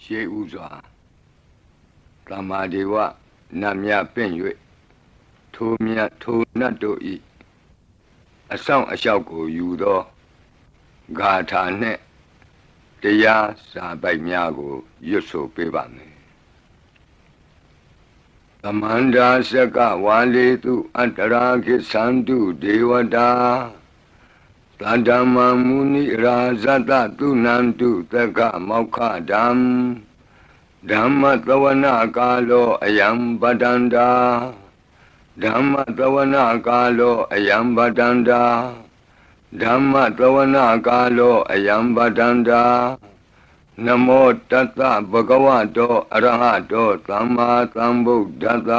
ရှေးဥစွာသမ္မာဒေဝနတ်မြတ်ပင့်၍ထိုမြတ်ထိုနတ်တို့ဤအဆောင်အလျှောက်ကိုယူသောဂါထာနှင့်တရားစာပိုက်များကိုရွတ်ဆိုပေးပါမယ်သမန္တာစကဝါလေတုအတ္တရာခိသန္တုဒေဝတာသတ္တမမုနိရာဇတတုနန္တုသက္ကမောက္ခဓမ္မဓမ္မသဝနာကာလောအယံပတန္တာဓမ္မသဝနာကာလောအယံပတန္တာဓမ္မသဝနာကာလောအယံပတန္တာနမောတတ္တဗဂဝတောအရဟတောသမ္မာသမ္ဗုဒ္ဓတ္တ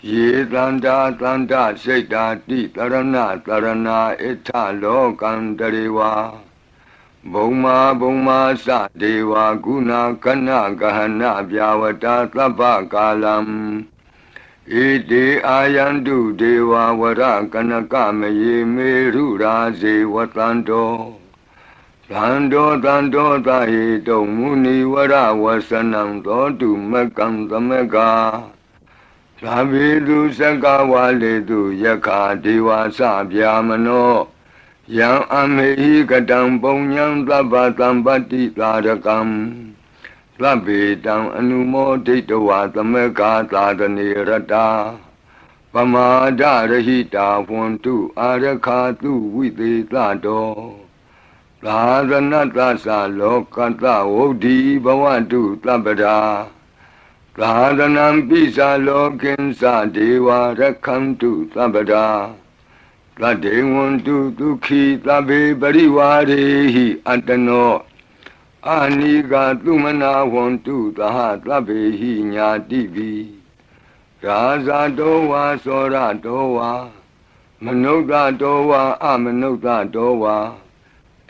ယေတန္တာတန္တစိတ်တာတိတရဏတရဏဣထလောကံတရေဝါဘုံမာဘုံမာသဒေဝကုဏကနဂဟနဗျာဝတာသဗ္ဗကာလံဣတိအာယန္တုဒေဝဝရကနကမယေမေရုရာဇေဝတန္တောသန္တောသန္တောသဟိတုံမုနိဝရဝဆနံသောတုမကံသမက္ကာသာဘိတုသက္ကဝါလေတုယက္ခာဒေဝသဗျာမနောယံအမေဟိကတံပုံညံသဗ္ဗသံပတ္တိသာရကံသဗ္ဗေတံအနုမောဒိတဝါသမက္ကာသာသနေရတာပမာဒရဟိတာဝန္တုအာရခာတုဝိသေသတောသာသနတ္တသလောကတ္တဝုဒ္ဓိဘဝတုသဗ္ဗရာသာသနံပိသလောကိဉ္စဒေဝရက္ခန္တုသဗ္ဗရာသတ္တေဝန္တုဒုက္ခိသဗ္ဗေပရိဝါရေဟိအတ္တနောအာနိကသုမနာဝန္တုသဟသဗ္ဗေဟိညာတိပိရာဇတောဝါသောရတောဝါမနုဿတောဝါအမနုဿတောဝါ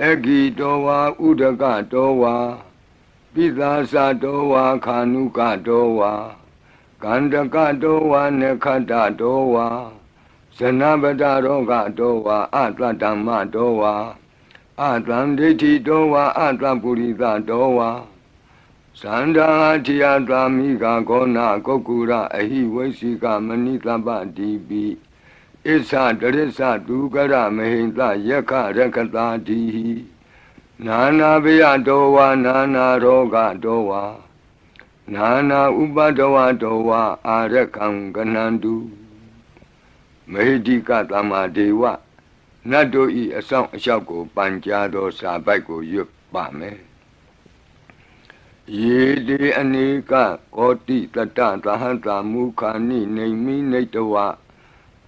အဂိတောဝါဥဒကတောဝါပိသာသတောဝါခာနုကတောဝါကန္တကတောဝါနခတတောဝါဇနဗတရောဂတောဝါအတ္တဓမ္မတောဝါအတ္တံဒိဋ္ဌိတောဝါအတ္တပုရိသတောဝါသန္တာထိယသာမိကဂောနာကုက္ကုရအဟိဝိသိကမဏိသဗ္ဗတိပိဣသတရိစ္ဆဒုက္ကရမဟိတယက္ခရက္ခတာတိနာနာဘယတောဝါနာနာရောဂတောဝါနာနာဥပဒဝတောဝါအာရခံကနန္တုမေဟိတိကသမ္မာဒေဝနတ်တို့ဤအဆောင်အလျှောက်ကိုပန်ကြားသောစာပိုက်ကိုရွတ်ပါမယ်ယေတိအနေကကောတိတတ္တသဟတမုခာနိနေမိနေတဝ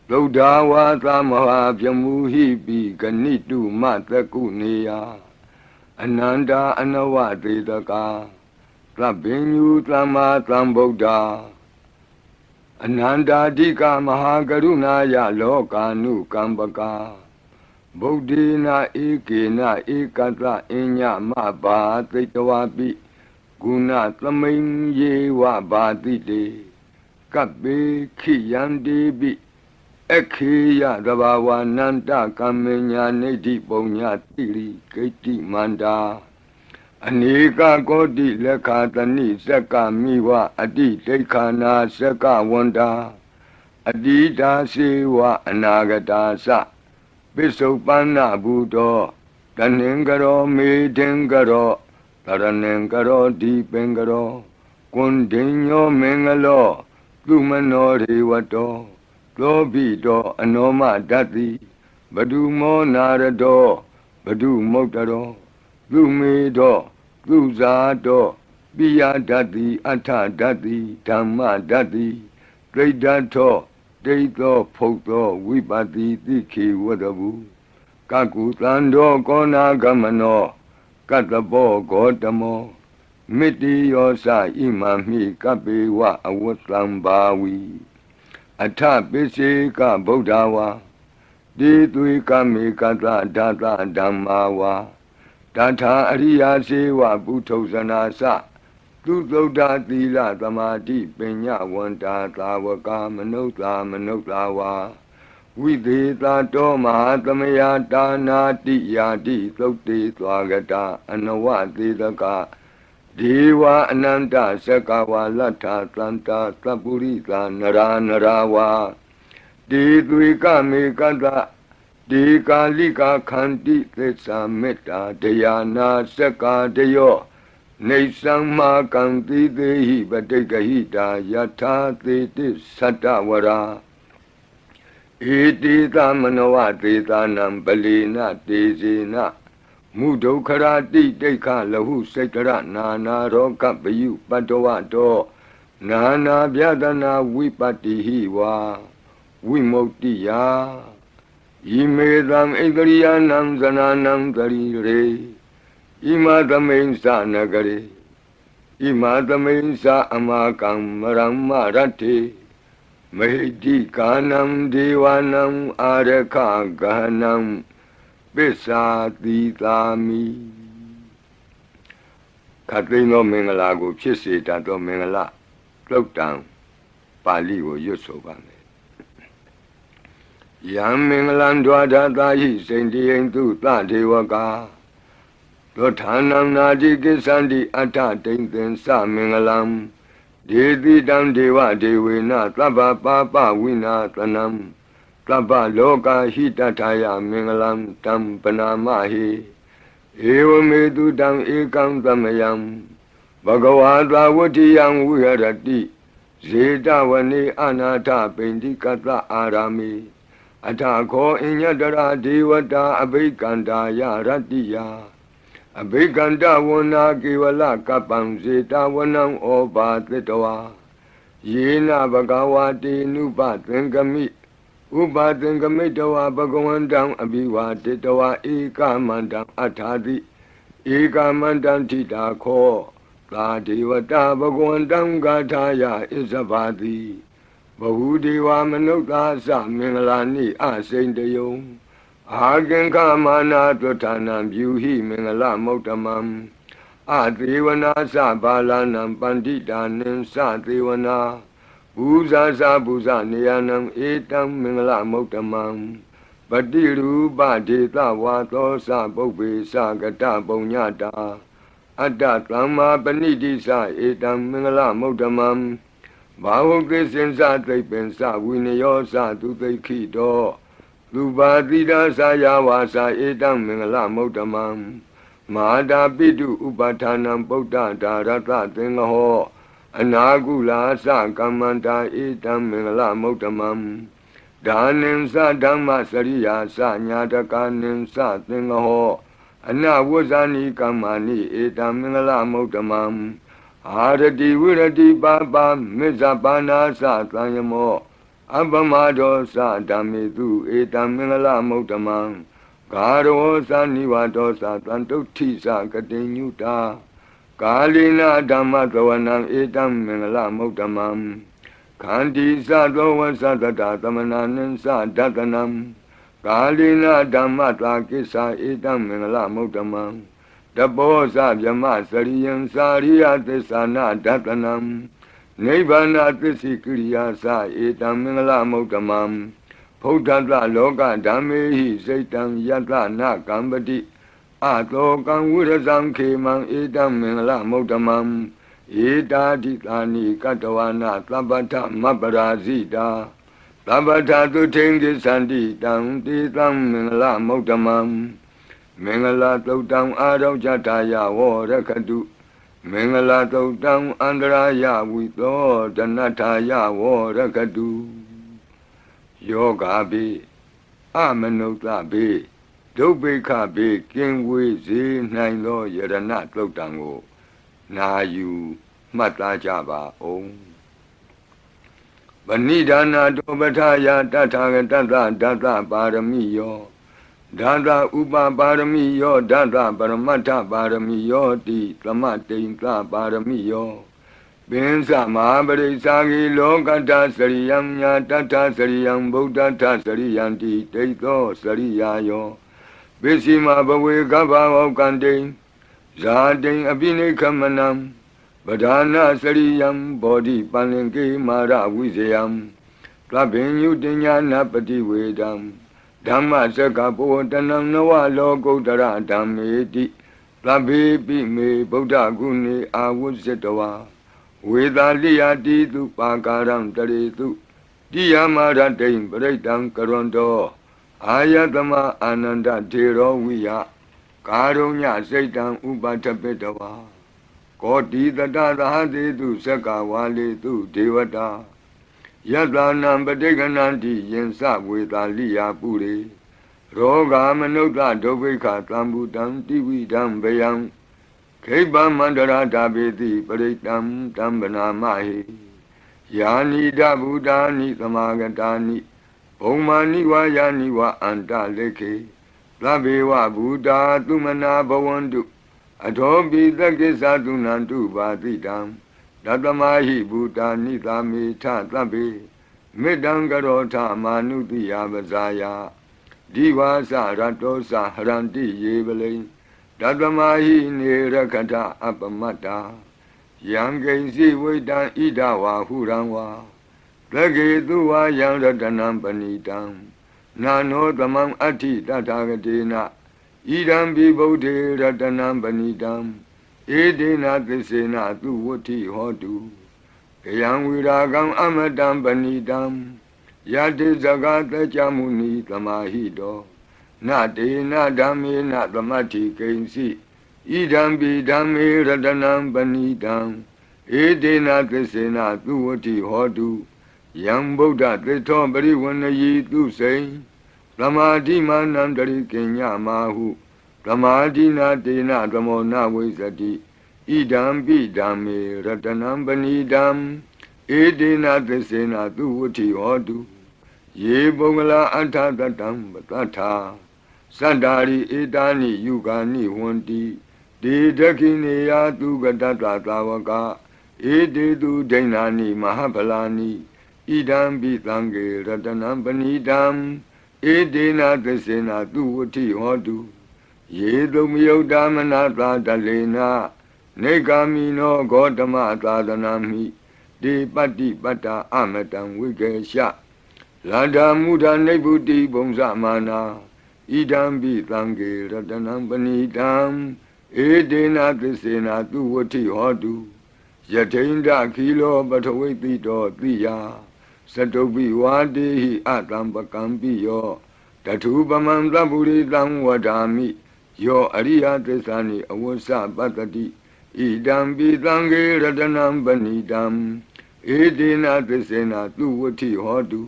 သုဒ္ဓဝါသမဟာပြမူဟိပိဂဏိတုမတကုနေယအနန္တာအနဝသေတကာသဗ္ဗညုသမ္မာသမ္ဗုဒ္ဓအနန္တာဓိကမဟာကရုဏာယလောကာနုကမ္ပကာဗုဒ္ဓေနဧကေနဧကတအညမဘာသိတဝပိဂုဏသမိန်ယေဝဘာတိတေကပ္ပေခိယန္တိပိခေယသဘာဝနန္တကမ္မညာနေတိပုံညာတိရိဂိတိမန္တာအနေကကောတိလက်ခာတဏိစက္ကမိဝအတိဒိဋ္ဌာနာစက္ကဝန္တာအတိတာစေဝအနာဂတာသပိစုပန္နဘူတောတဏင်္ဂရောမေဒင်္ဂရောတရဏင်္ဂရောဒီပင်္ဂရောကွန်ဒိညောမင်္ဂလောသူမနောရေဝတောသောဘိတောအနောမဓတ္တိဘဒုမောနာရတောဘဒုမုတ်တရောသူမေတောသူဇာတောပိယဓတ္တိအထဓတ္တိဓမ္မဓတ္တိဒိဋ္ဌထောဒိဋ္ဌောဖုတ်သောဝိပတိတိခေဝတ္တဗုကကုသန္တောကောနာဂမနောကတ္တပောဂေါတမောမိတိယောသဣမံမိကပ္ပေဝအဝတ္တံဘာဝီအထပိစေကဗုဒ္ဓဝါတိသွေကမေကတဓာတဓမ္မာဝါတထာအရိယာစေဝပုထုဇနာသသူသုဒ္ဓသီလသမာဓိပညာဝန္တာသာဝကမနုဿာမနုဿာဝါဝိသေသတောမဟာသမယတာနာတိယာတိသုတ်တေသွားကတာအနဝသေတက ဒေဝအနန္တစကဝါလဋ္ဌသန္တာသပ္ပုရိသနရာနရာဝါဒေသွေကမေကတဒေကာလိကာခန္တိသစ္စာမေတ္တာတရားနာစကာတယောနေသံမာကံတိသေဟိပတိကဟိတာယထာသေတိသတ္တဝရာဧတိသမနဝသေသနံပလီနတေဇေနမုဒုက္ခရာတိတိခလဟုစိတ်တရနာနာရောကပယုပတ္တဝတောနာနာဗျဒနာဝိပတ္တိဟိဝါဝိမု ക്തി ယာဣမေသံဣန္ဒရိယနံဇနာနံတရိရေဣမသမိန်သနဂရေဣမသမိန်သအမကံမရမရတ္တိမေတိကာနံဒေဝနံအာရခဂဟနံပစ္စာတိသာမိခတ်သိမ်းသောမင်္ဂလာကိုဖြစ်စေတတ်သောမင်္ဂလာသုတ်တံပါဠိကိုရွတ်ဆိုပါမယ်ယံမင်္ဂလံဒွါဒသာဟိစိန္တိယံသူသဒေဝကာသောဌာနံနာတိကိသန္တိအတ္ထတိန်သင်္စမင်္ဂလံဒေတိတံဒေဝဒေဝေနသဗ္ဗပါပဝိနာသနံသဗ္ဗလောကဟိတထာယမင်္ဂလံတံပနာမဟိဧဝမေတုတံဧကံသမယံဘဂဝါသဝတ္တိယံဝိဟရတိဇေတဝနေအနာထပိန္တိကတအာရာမိအထာခောအညတရာဒေဝတာအဘိကန္တာယရတ္တိယအဘိကန္တဝနာကေဝလကပ္ပံဇေတဝနံဩဘာသတ္တဝါယေနဘဂဝါတေနုပသင်္ကမိဥပသင်္ကမိတဝါဘဂဝန္တံအဘိဝါတေတဝါဧကမန္တံအထာတိဧကမန္တံထိတာခောသာဒေဝတာဘဂဝန္တံဂါထာယဣဇဘာတိဘဟုဒေဝမနုဿာသမင်္ဂလာနိအစိန်တယုံအာကင်္ခမာနာတွဋ္ဌာနံပြုဟိမင်္ဂလမௌတမံအသေဝနာသဘာလနံပန္တိတာနိသသေဝနာဘူဇာသဘူဇနေယနံဧတံမင်္ဂလမௌတမံပတိရူပဒေသဝါသောသပုပ္ပေသကတပုံညတာအတ္တသမ္မာပဏိတိသဧတံမင်္ဂလမௌတမံဘာဝကိစင်္စသိပ္ပင်္စဝိနယောသသူသိခိတောလူပါတိဒါသယာဝါစာဧတံမင်္ဂလမௌတမံမဟာတာပိတုဥပဌာနံပုဒ္ဒဒါရတသင်္ဃဟောအနာကုလာသကမ္မန္တာဧတံမင်္ဂလမௌတမံဒါနိသဓမ္မစရိယာသညာတကာနိသသင်္ဃဟောအနဝဇ္ဇာနိကမ္မာနိဧတံမင်္ဂလမௌတမံအာရတိဝိရတိပါပါမေဇပါနာသသံယမောအပမဒောသဓမ္မေတုဧတံမင်္ဂလမௌတမံဂါရောသနိဝါဒောသတံတုဋ္ဌိသကတိညုတာကာလိနာဓမ္မသဝနံဧတံမင်္ဂလမௌတမံခန္တီသသောဝသတတသမနာနိသဒတနံကာလိနာဓမ္မတာကိစ္ဆာဧတံမင်္ဂလမௌတမံတဘောဇဗြမစရိယံစာရိယသစ္ဆာနာဒတနံနိဗ္ဗာနသစ္စိကိရိယာသဧတံမင်္ဂလမௌတမံဖုဒ္ဓတလောကဓမ္မေဟိစိတ်တံယတနာကံပတိအတောကံဝိရဇံခေမံဧတံမင်္ဂလမௌတမံဧတာတိသာနိကတဝနာသဗ္ဗထမပ္ပရာဇိတာသဗ္ဗထသုထိန်ကိသန္တိတံတေတံမင်္ဂလမௌတမံမင်္ဂလသုတ်တံအာရောဇတာယဝရခတုမင်္ဂလသုတ်တံအန္တရာယဝိသောဒနထာယဝရခတုယောဂါပိအမနုဿပိဒုဗ္ဗေခပိကင်ဝေစေနိုင်သောယရဏသုတ်တံကိုနာယူမှတ်သားကြပါအောင်ဗဏိဒါနာတောပဋ္ဌာယတထာဂတသဒသပါရမိယောဒါသဥပပါရမိယောဒါသပရမတ္ထပါရမိယောတိသမတိန်သပါရမိယောပင်စမဟာပရိစ္ဆာဂိလောကတ္တစရိယံညာတတ္ထစရိယံဗုဒ္ဓတ္ထစရိယံတိဒိဋ္ဌောစရိယာယောပစ္စည်းမဘဝေကဗ္ဗဝကံတိဇာတိအပိနိခမနံပဒာနာစရိယံဘောဓိပန္လင်ကေမာရဝိဇယံသဗ္ဗညုတညာနာပတိဝေဒံဓမ္မစကဘောတနံနဝလောကုတ္တရဓမ္မေတိ သဗ္ဗေပိမေဗုဒ္ဓဂုဏေအာဝုဇ္ဇတဝါဝေသာလိယတိတုပါကာရံတရေတုတိယမရတိံပရိတံကရွန်တောအာယတမအာနန္ဒထေရောဝိယကာရုညစိတ်တံဥပထပိတဝါကောတိတတသဟတိတုသက္ကဝါလေတုဒေဝတာယတနံပဋိက္ခဏန္တိယင်္စဝေသာလိယပုရိရောဂာမနုဿဒုဗ္ဗိခသံဗုတံတိဝိဒံဗယံခိဗ္ဗမန္တရာတာပေတိပရိတံတံဗနာမဟိယာနိဒဗုဒ္ဓာနိသမာဂတာနိဘုံမာနိဝါယာနိဝအန္တလေခေသဗ္ဗေဝဗုဒ္ဓသုမနာဘဝန္တုအထောပိသက္ကိသသုနန္တုပါတိတံတတမဟိဗုဒ္ဓာနိသာမေထသဗ္ဗေမေတ္တံကရောထမာနုတိယပဇာယဒီဝါစရတောစဟရန္တိယေပလိတတမဟိနေရခထအပမတ္တာယံကိဉ္စီဝိတံဣဒဝါဟုရံဝါသကေတုဝါယံရတနံပဏိတံနာနောသမံအဋ္ဌိတထာဂတေနဣဒံပိဗုဒ္ဓေရတနံပဏိတံဧဒေနသစ္စေနသူဝဋ္ဌိဟောတုကယံဝိရာဂံအမတံပဏိတံယတိဇဂတကြမုနိသမာဟိတောနတေနဓမ္မေနသမတ္ထိကိဉ္စီဣဒံပိဓမ္မေရတနံပဏိတံဧဒေနသစ္စေနသူဝဋ္ဌိဟောတုယံဗုဒ္ဓသစ္ထောပရိဝဏယီသူစိံသမာဓိမာနံတရိကိညမာဟုသမာဓိနာတေနသမောနဝိဇ္ဇတိဣဒံပိဓမ္မေရတနံပဏိတံဧဒေနသစ္စေနသူဝဋ္ဌိဟောတုယေပုဂ္ဂလာအထတတံပတ္ထာသန္တာရိဧတာနိယုဂာနိဝန္တိဒေဒခိနေယသူကတတသာဝကဧတေတုဒိဏာနိမဟာဗလာနိဣဒံပိသံဃေရတနံပဏိတံဧဒေနသစ္စေနသူဝဋ္ဌိဟောတုယေတုမယုတ်တမနာသာတလေနနေဂာမိနောဂေါတမသာသနာမိဒေပတ္တိပတ္တာအမတံဝိကေရှလန္ဒာမုဒနိဗ္ဗုတိဘုံဇမာနာဣဒံပိသံဃေရတနံပဏိတံဧဒေနသစ္စေနသူဝဋ္ဌိဟောတုယထိန္ဒခိလောပထဝိတိတောတိယသတုပိဝါတေဟိအတံပကံပိယောတထုပမံသဗ္ဗုရိတံဝဒာမိယောအရိယသစ္စာနိအဝဆပတ္တိဣဒံပိသံဃေရတနံပဏိတံဧဒေနသစ္စေနသူဝဋ္ဌိဟောတု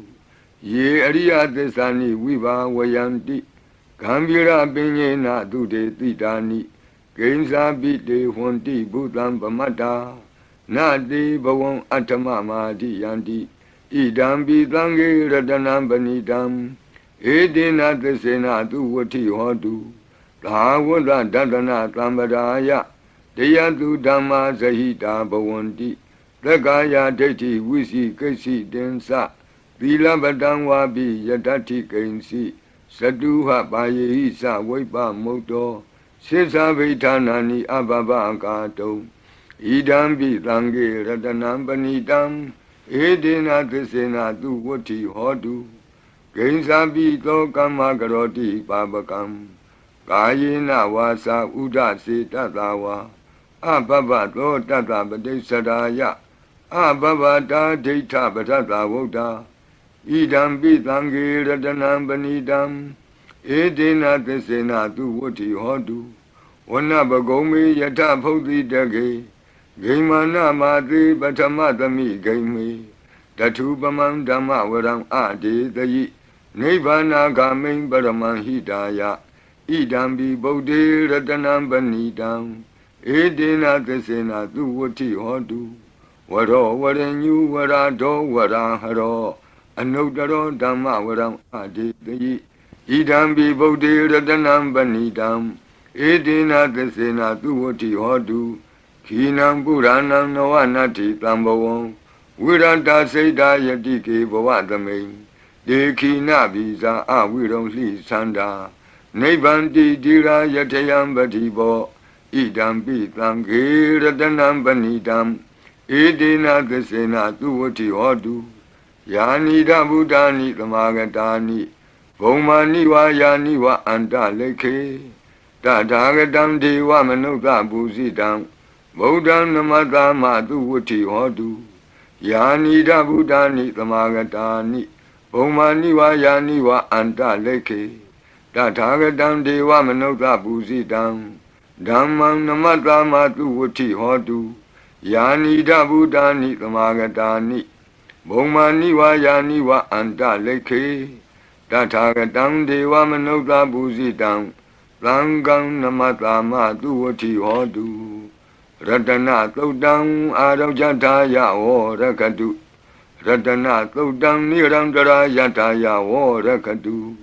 ယေအရိယသစ္စာနိဝိဘာဝယန္တိဂံဗီရပညေနသူတေတိတာနိကိဉ္စာပိတေဟွန်တိဘုသံပမတ္တာနတေဘဝံအဋ္ဌမမာတိယန္တိဣဒံပိသံဃေရတနံပဏိတံဧဒေနသစ္စေနသူဝဋ္ဌိဟောတုသာဝတ္တဒတနာသံပဒါယတရားသူဓမ္မာဇဟိတာဘဝန္တိသက္ကာယဒိဋ္ဌိဝိစီကိစ္စိတင်္စသီလပတံဝါပိယတ္ထိကိဉ္စီသတုဟပါယေဟိသဝိပ္ပမုတ်တောစေသဗိဌာနာနိအဘဘကာတုံဣဒံပိသံဃေရတနံပဏိတံဧဒေနသစ္စေနသူဝဋ္ဌိဟောတုကိဉ္စာပိသောကမ္မကရောတိပါပကံကာယေနဝါစာဥဒစေတတဝါအဘဘသောတတပတိစ္ဆရာယအဘဘတာဒိဋ္ဌပထတဝုဒ္ဓဣဒံပိသံဃေရတနံပဏိတံဧဒေနသစ္စေနသူဝဋ္ဌိဟောတုဝနပဂုံမေယထဖုတ်တိတကေဂိမာနမာတိပထမသမိဂိမေတထုပမံဓမ္မဝရံအဒေတယိနိဗ္ဗာနာဂမိံပရမံဟိတာယဣဒံပိဗုဒ္ဓေရတနံပဏိတံဧဒေနသစ္စေနသူဝဋ္ဌိဟောတုဝရောဝရညုဝရဒောဝရဟရောအနုတ္တရောဓမ္မဝရံအဒေတယိဣဒံပိဗုဒ္ဓေရတနံပဏိတံဧဒေနသစ္စေနသူဝဋ္ဌိဟောတုခိနံပုရဏံနဝနတ္ထိတံဘဝံဝိရတစိတ်တာယတိကေဘဝသမိန်ဒေခိနဘိဇာအဝိရုံလှိသန္တာနိဗ္ဗန္တိတိရာယထယံပတိဘောဣဒံပိသံဃေရတနံပဏိတံဧဒေနသစ္စေနသူဝဋ္ဌိဟောတုယာနိဒဗုဒ္ဓာနိသမာဂတာနိဘုံမာနိဝါယာနိဝအန္တလိခေ Tatagatam Deva Manuka Busidam Bodham Namatama Tu Vuti Hodu Yanida Buddhani Tamagatani Bomani wa Yani wa Anta Leke Tatagatam Deva Manuka Busidam Dhammam Namatama Tu Vuti Hodu Yanida Buddhani Tamagatani Bomani wa Yani wa Anta Leke Tatagatam Deva Manuka Busidam Langam Namatama Duwati Hodu Ratana Todang Arajataya O Rakadu Ratana Todang Nirandara Yataya O Rakadu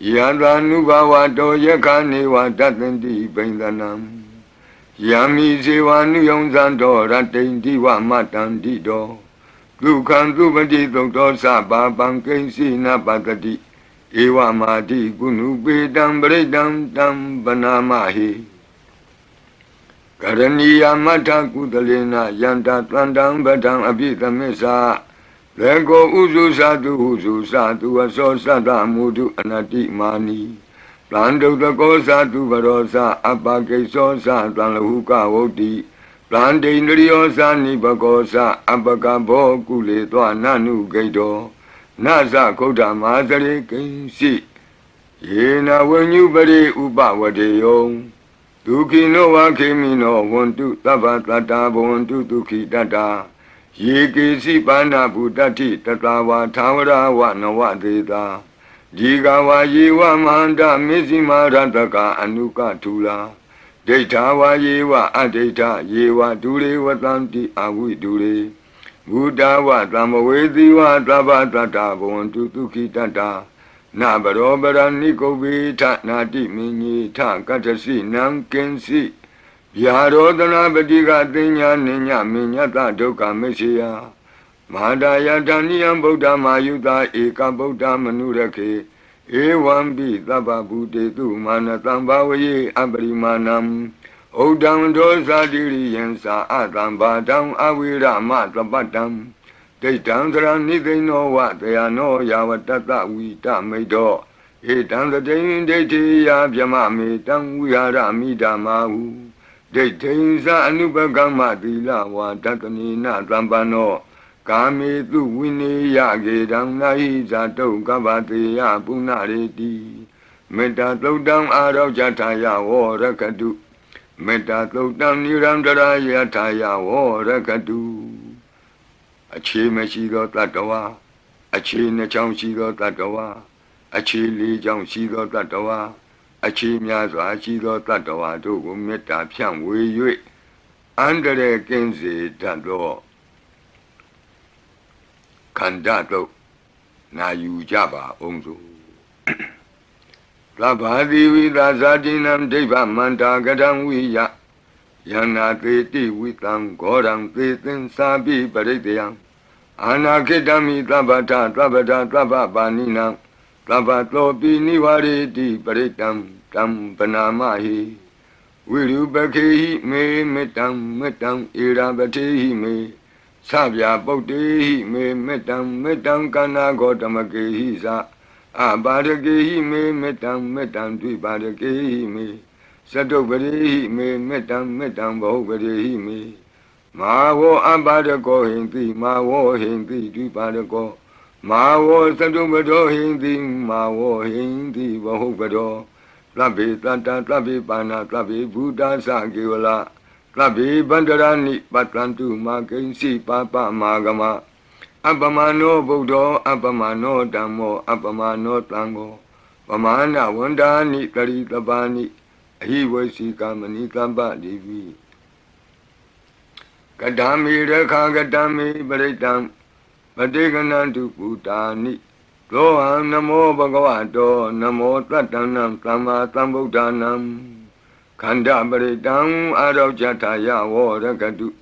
Yadanubawa Do Yakani wa Datandi Bendanam Yami Zewanu Yonzando Ratendi wa Matandi Do Lukan Dubadi Doktor Saba Bankensi Napatati Ewa Madi Gunu Bedam Bredam Dam Banamahi Karaniya Mata Kudalena Yanta Tlandam Badam Abita Mesa Lego Uzu Sadu Aso Sada Mudu Anati Mani Plando the Gosa to Barosa Abake Sosa Planlahuka Woti Plande Nriosa Nibagosa Abakabo Kule Nanu Gaido Nasa Koda Mazare Kinsi Yena when you bari Uba Wadeyo Duki no Wakimino want to Tavatata want to Duki Dada Yiki Sipana Budati Tatawa Tawara Wanawa Deda Jigawa Yewa Manda Mizima Rataka Anuka Tula Detawa Yewa Adeta Yewa Dure Watanti Awi Dure Buddha wa Tamawedi wa Tabatata Bontu Tukitata Nabarobara Nikobita Nati Mini Ta Katasi Nankensi Yarodana Badiga Dinya Ninya Minyata Doka Mesia Madaya Daniam Buddha Mayuda Eka Buddha Manurake Ewambi Tababude Tu Manatambawe Abrimanam Odam dosa diri yensa atam badam awira matabatam Deitam dra nidino wa deyano yavatata wita medo Etam the dain deiti ya vyamami tam wihara midamahu Deitinsa anubagama dila wa tatani na tambano Kami tu wini ya gedam nahi zato gavate ya punareti Meta todam araw jataya wo rakadu Meta Todam Nirandara Yataya Wo Rakadu Achi Meshido Tatawa Achi Nacham Shido Tatawa Achi Li Jam Shido Tatawa Achi Myazwa Shido Tatawa Dogo Meta Pian Wei Yue Andere Kenzi Tando Kandato Na Yujaba Onzo Labhadi Vida Zadinam Deva Manda Gadam Viya Yana Teti Vitam Goram Tetin Sabi Paridayam Anakidami Tabata Tabaninam Tabatopi Nivareti Paridam Tam Panamahi Virubhakehi Me Metam Irabatehi Me Sabya Bhaktehi Me Metam Kana Gotamakehi Sa Abadakehi me metam dvibadakehi me Sadobhadehi me metam bahubadehi me Mavo abadako hindi mavo hindi dvibadako Mavo sadobhado hindi mavo hindi bahubado Tlabi tata tlabi pana tlabi buddha sakivala Tlabi bandarani patlantu makensi papa magama Abamano Buddha, Abamano Dhammo, Abamano Tango, Vamana Wandani Karitabani, he was Sikamani Tamba Divi. Kadami Rekagadami Baritam, Padiganantu Putani, Loham Namo Bhagavato, Namo Tatanam, Tama Tambudanam, Kanda Baritam, Arajataya, Warakadu.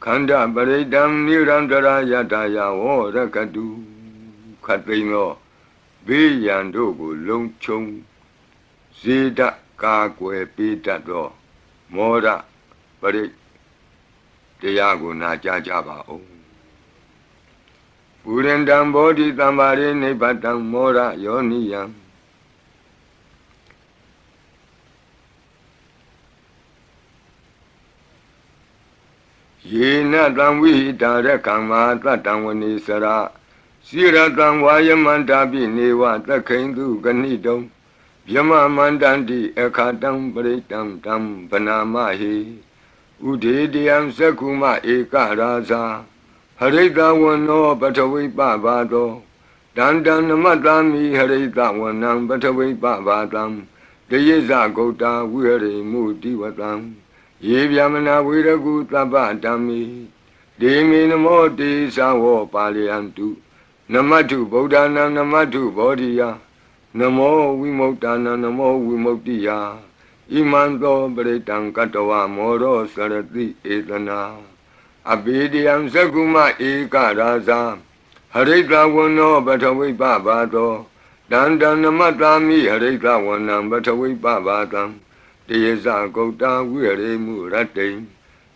Kanda Baridam Nirandara Yataya O Rakadu Katino Biyandogo Longchong Zida Kakwe Pitato Mora Barid Tiago Najajaba O Urendam Bodhi Tambari Nipatam Mora Yoniyam ယေနတံဝိဟိတာရကံမာတတံဝနေစရာစိရတံဝါယမန္တာပိနေဝသခိန်တုကဏိတုံဗျမမန္တန္တိအခါတံပရိတံတံဗနာမဟိဥဒေတယံသက္ခုမဧကရာဇာဟရိတဝနောပထဝိပဘာသောတန္တံနမတ္တမိဟရိတဝနံပထဝိပဘာတံတယေဇဂௌတာဝိဟရိမုတိဝတံယေဗျမနာဝေရကုသဗ္ဗဓမ္မိဒေမိနမောတိသဝောပါလယန္တုနမတုဗုဒ္ဓနာနမတုဘောဓိယနမောဝိမု ക്ത နာနမောဝိမု ക്തി ယဣမံသောပရိတံကတဝမောရောစရတိဧတနာအဘိဓိယံသက္ကုမဧကရာဇာဟရိတဝနောပထဝိပဘာသောတန္တံနမတ္တာမိဟရိတဝနံပထဝိပဘာတံတယေဇဂௌတာဝိဟရိမုရတ္တိ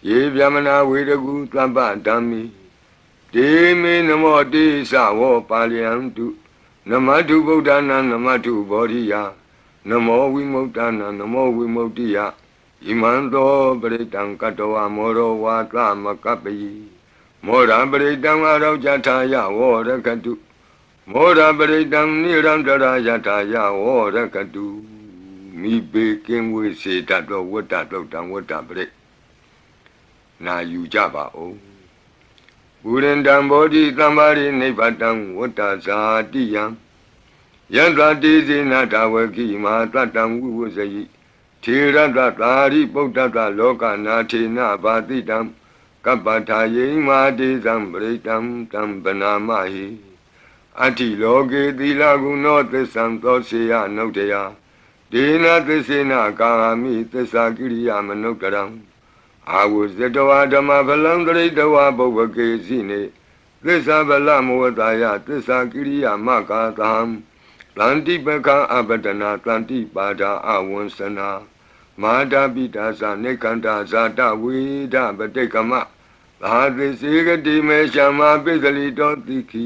ယေဗျမနာဝေရကုသဗ္ဗဓမ္မိဒေမေနမောတိသဝောပါလယန္တုနမတုဗုဒ္ဓနာနမတုဘောဓိယနမောဝိမု ക്ത နာနမောဝိမု ക്തി ယဣမံသောပရိတံကတဝမောရောဝါသမကပ္ပိမောရပရိတံအရောကြထာယဝောရကတုမောရပရိတံနိရန္တရာယထာယဝောရကတုမိဘေကင်းဝေစေတတ်သောဝတ္တတုတ်တံဝတ္တပရိနာယူကြပါဦးပုရိန္တံဘောဓိသမ္မာရိနိဗ္ဗတံဝတ္တဇာတိယံယန္တတိဇေနတဝကိမာတတံဝိဝဇယိထေရတသာရိပုတ္တတလောကနာထေနဘာတိတံကပ္ပထာယိမာတိသံပရိတံတံဗနာမဟိအတ္တိလောကေသီလဂုဏောသစ္ဆံသောစေယနုတ္တယဒေနသစ္စေနကာမိသစ္စာကိရိယာမနုဿရံအာဝဇတဝဓမ္မဖလံတရိတဝဘုဗ္ဗကေစီနေသစ္စာဗလမောတာယသစ္စာကိရိယာမကာသံတန္တိပကံအပတနာတန္တိပါဒာအဝံစနာမာတာပိတာသနေကန္တာဇာတဝိဒပတိကမသာသိစေကတိမေရှမပိစလိတောတိခိ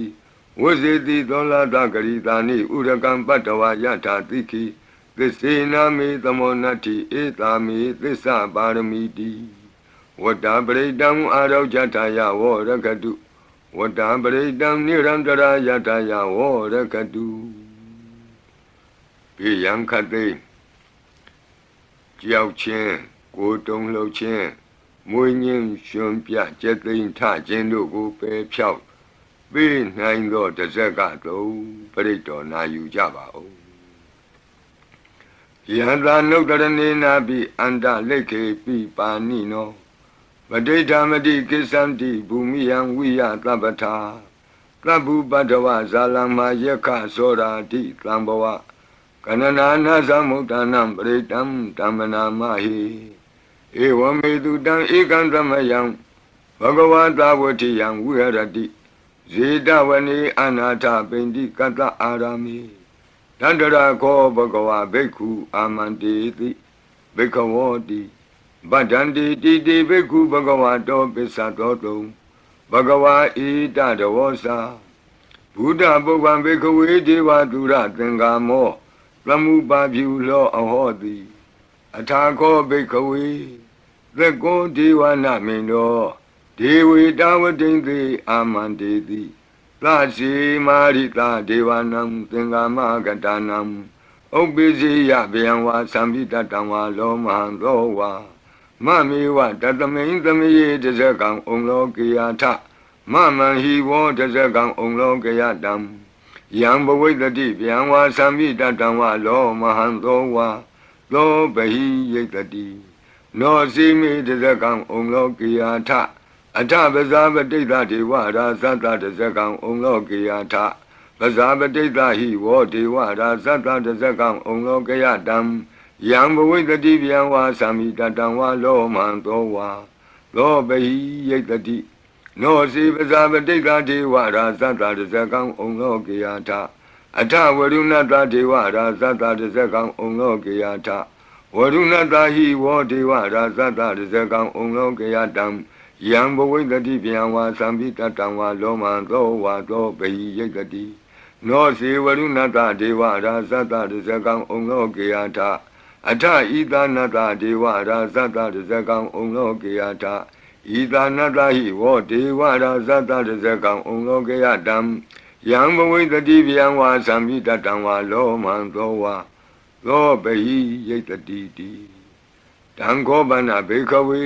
ဝဇေတိသောလာတဂရိတာနိဥရကံပတ္တဝယထာတိခိသစ္စေနာမေသမောနတ္တိဧတာမေသစ္စာပါရမီတိဝတ္တပရိတံအာရောကြထာယဝောရကတုဝတ္တပရိတံနိရန္တရာယထာယဝောရကတုဘေယံခတိကြောက်ခြင်းကိုယ်တုံလှုပ်ခြင်းမွေးငင်းရှင်ပြကျက်သိမ်းထခြင်းတို့ကိုပယ်ဖြောက်ပေးနိုင်သောတဇက်ကတုံပရိတော်နာယူကြပါဦးယန္တာနုတ္တရဏေနာပိအန္တလိခေပိပါဏိနောပဋိဋ္ဌာမတိကိစ္ဆန္တိဘူမိယံဝိယသဗ္ဗထာသဗ္ဗုပတ္တဝဇာလမယက္ခသောရာတိသံဘဝကနနာနာသမုဒ္ဒနာပရိတံတမ္မနာမဟိဧဝမေတုတံဧကံသမယံဘဂဝတာဝတိယံဝိဟရတိဇေတဝနေအနာထပိန္တိကတ္တအာရမိတန္တရာခောဘဂဝဘိက္ခုအာမန္တေတိဘိက္ခဝောတိဗဒ္ဒန္တိတိတိဘိက္ခုဘဂဝတောပစ္စတောတုံဘဂဝါဣတတဝောစာဘုဒ္ဓပုဗ္ဗံဘိက္ခဝေဒေဝတုရသင်္ကာမောသမုပါပြုလောအဟောတိအထာခောဘိက္ခဝေသက္ကောဒေဝနာမိန်တောဒေဝေတာဝတိံသေအာမန္တေတိသစီမာရိတာဒေဝနံသင်္ကာမကတနံဥပ္ပိစီယဗျံဝါသံပိတတံဝါလောမဟံသောဝါမမေဝတတမိန်သမယေတဇကံဩလောကေယထမမံဟိဝောတဇကံဩလောကေယတံယံဘဝိတတိဗျံဝါသံပိတတံဝါလောမဟံသောဝါသောဘဟိယိတတိနောစီမေတဇကံဩလောကေယထအထပဇာပတိတ္တဒေဝရာဇတတဇကံဩလောကေယထပဇာပတိတ္တဟိဝောဒေဝရာဇတတဇကံဩလောကေယတံယံဘဝိတတိဗျံဝါသံမိတတံဝါလောမံသောဝါသောဘဟိယိတတိနောစီပဇာပတိတ္တဒေဝရာဇတတဇကံဩလောကေယထအထဝရုဏတဒေဝရာဇတတဇကံဩလောကေယထဝရုဏတဟိဝောဒေဝရာဇတတဇကံဩလောကေယတံယံဘဝိတတိဗျံဝါသံပိတတံဝါလောမံသောဝါသောဘဟိယိတတိနောစေဝရုဏတဒေဝရာဇတတဇကံဩလောကေယထအထဣသနတဒေဝရာဇတတဇကံဩလောကေယထဣ ဤသာနတဟိဝောဒေဝရာဇတတဇကံဩလောကေယတံယံဘဝိတတိဗျံဝါသံမိတတံဝါလောမံသောဝါသောပဟိယိတတိတိတံခောပနဘေခဝေ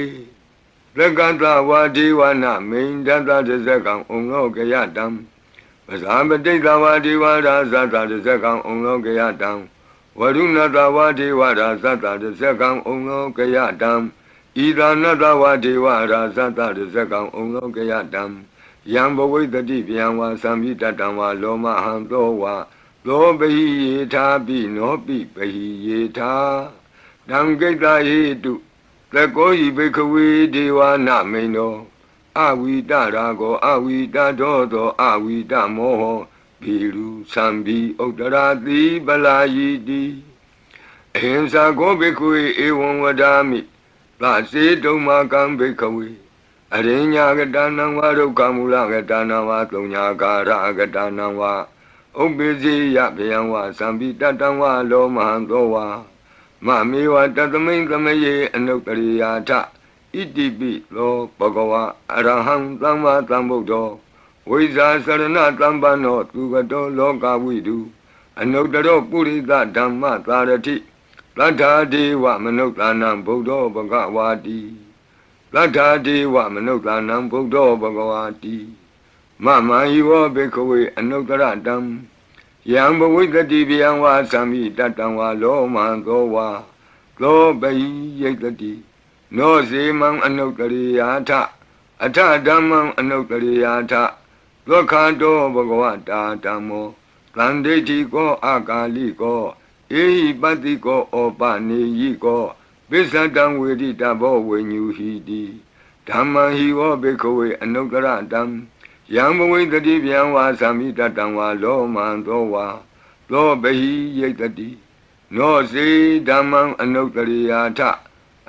သက္ကတဝါဒေဝနာမိန်တတတဇကံဩလောကေယတံပဇာပတိတဝါဒေဝရာဇတတဇကံဩလောကေယတံဝရုဏတဝါဒေဝရာဇတတဇကံဩလောကေယတံဣဒာနတဝါဒေဝရာဇတတဇကံဩလောကေယတံယံဘဝိတတိဗျံဝါသံမိတတံဝါလောမဟံသောဝါသောပဟိယေထာပိနောပိပဟိယေထာတံကိတ္တဟိတုသကောဟိဘိခဝေဒေဝနာမိန်သောအဝိတရာကောအဝိတတောသောအဝိတမောဟဘီရုသံဘီဥတ္တရာတိပလာယိတိအဟိံစာကောဘိခဝေဧဝံဝဒာမိသစေတုံမာကံဘိခဝေအရိညာကတနံဝါဒုက္ခမူလကတနံဝါသုံးညာကာရကတနံဝါဥပ္ပိစေယဗျံဝါသံပိတတံဝါလောမဟံသောဝါမမေဝတသမိန်သမယေအနုတ္တရိယာထဣတိပိလောဘဂဝါအရဟံသမ္မာသမ္ဗုဒ္ဓောဝိဇာစရဏသမ္ပန္နောသူကတောလောကဝိတုအနုတ္တရောပုရိသဓမ္မသာရတိသတ္ထာဒေဝမနုဿာနံဗုဒ္ဓောဘဂဝါတိသတ္ထာဒေဝမနုဿာနံဗုဒ္ဓောဘဂဝါတိမမံယောဘေခဝေအနုတ္တရတံယံဘဝိတတိဗျံဝါသံမိတတံဝါလောမံသောဝါသောပဟိယိတတိနောစေမံအနုတ္တရိယာထအထဓမ္မံအနုတ္တရိယာထသောခန္တောဘဂဝတာဓမ္မောသန္တိတိကောအာကာလိကောဧဟိပတ္တိကောဩပနေယိကောပိစ္ဆတံဝေတိတဘောဝိညူဟိတိဓမ္မံဟိဝောဘေခဝေအနုတ္တရတံယံဘဝိတတိဗျံဝါသံမိတတံဝါလောမံသောဝါသောပဟိယိတတိနောစေဓမ္မံအနုတ္တရိယာထ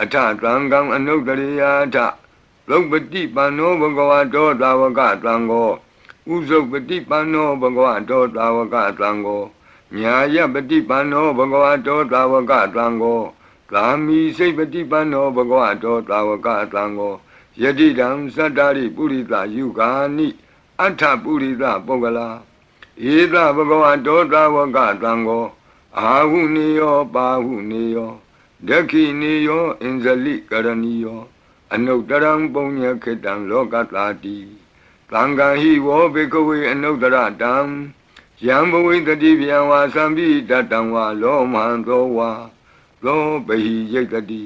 အထသံဃံအနုတ္တရိယာထလုပတိပန္နောဘဂဝတောသာဝကသံဃောဥဇုပတိပန္နောဘဂဝတောသာဝကသံဃောညာယပတိပန္နောဘဂဝတောသာဝကသံဃောကာမိစိတ်ပတိပန္နောဘဂဝတောသာဝကသံဃောယတိတံသတ္တရိပုရိသယုဂာနိအထပုရိသပုဂ္ဂလာဧသဘဂဝတောသာဝကသံဃောအာဟုနေယောပါဟုနေယောဒက္ခိနေယောအင်္ဇလိကရဏီယောအနုတ္တရံပုညခေတံလောကတာတိသံဃာဟိဝောဘေကဝေအနုတ္တရတံယံဘဝိတတိဗျံဝါသံပိတတံဝါလောမံသောဝါသောပဟိယိတတိ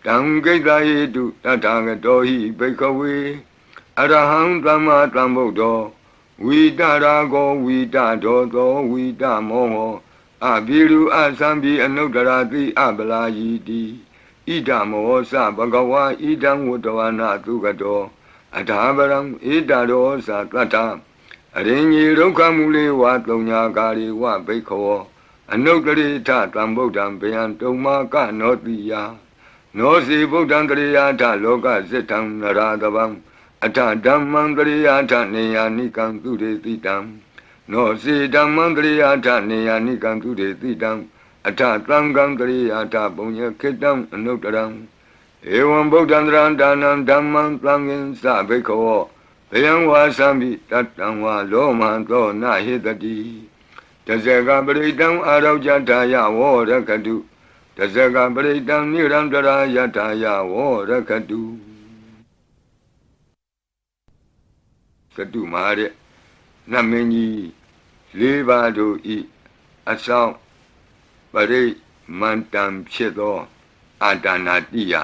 တံကိတ္တဟိတုတထာဂတောဟိဘေကဝေအရဟံသမ္မာသမ္ဗုဒ္ဓောဝိတရာကောဝိတဒောသောဝိတမောဟောအဘိရုအသံပိအနုတ္တရာတိအပလာယိတိဣဒမောသဘဂဝါဣဒံဝတ္တဝနာသုကတောအထာပရံဣဒရောသတတ္ထအရိညေဒုက္ခမူလေဝသုံးညာကာရိဝဘိခောအနုတ္တရိထသံဗုဒ္ဓံဗျံတုံမာကနောတိယနောစီဗုဒ္ဓံတရိယာထလောကစိတံနရာတဗံအထဓမ္မံတရိယာထနေယာနိကံသူရေတိတံနောစီဓမ္မံတရိယာထနေယာနိကံသူရေတိတံအထသံဃံတရိယာထပုံညခေတံအနုတ္တရံဧဝံဗုဒ္ဓံတရံဒါနံဓမ္မံသံဃင်္စဘိခောဗျံဝါသံပိတတံဝါလောမံသောနဟိတတိတဇဂပရိတံအာရောကြထာယဝောရခတုတဇဂပရိတံနိရံတရာယထာယဝောရခတုသတုမာရဲ့နတ်မင်းကြီးလေးပါးတို့ဤအဆောင်ပရိမန္တံဖြစ်သောအာတာနာတိယ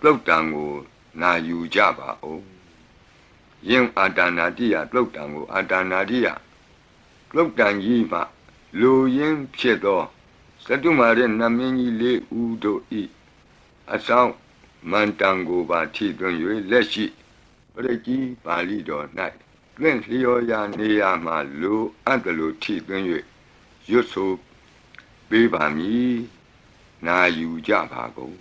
သုတ်တံကိုနာယူကြပါဦးယင်အာတာနာတိယသုတ်တံကိုအာတာနာတိယသုတ်တံကြီးမှလူရင်းဖြစ်သောသတုမာရဲ့နတ်မင်းကြီးလေးဦးတို့ဤအဆောင်မန္တံကိုပါထိသွင်း၍လက်ရှိပရိကြီးပါဠိတော်၌သင်လျော်ရာနေရာမှာလူအပ်တယ်လို့ထိသွင်း၍ရွတ်ဆိုပေးပါမည်နာယူကြပါကုန်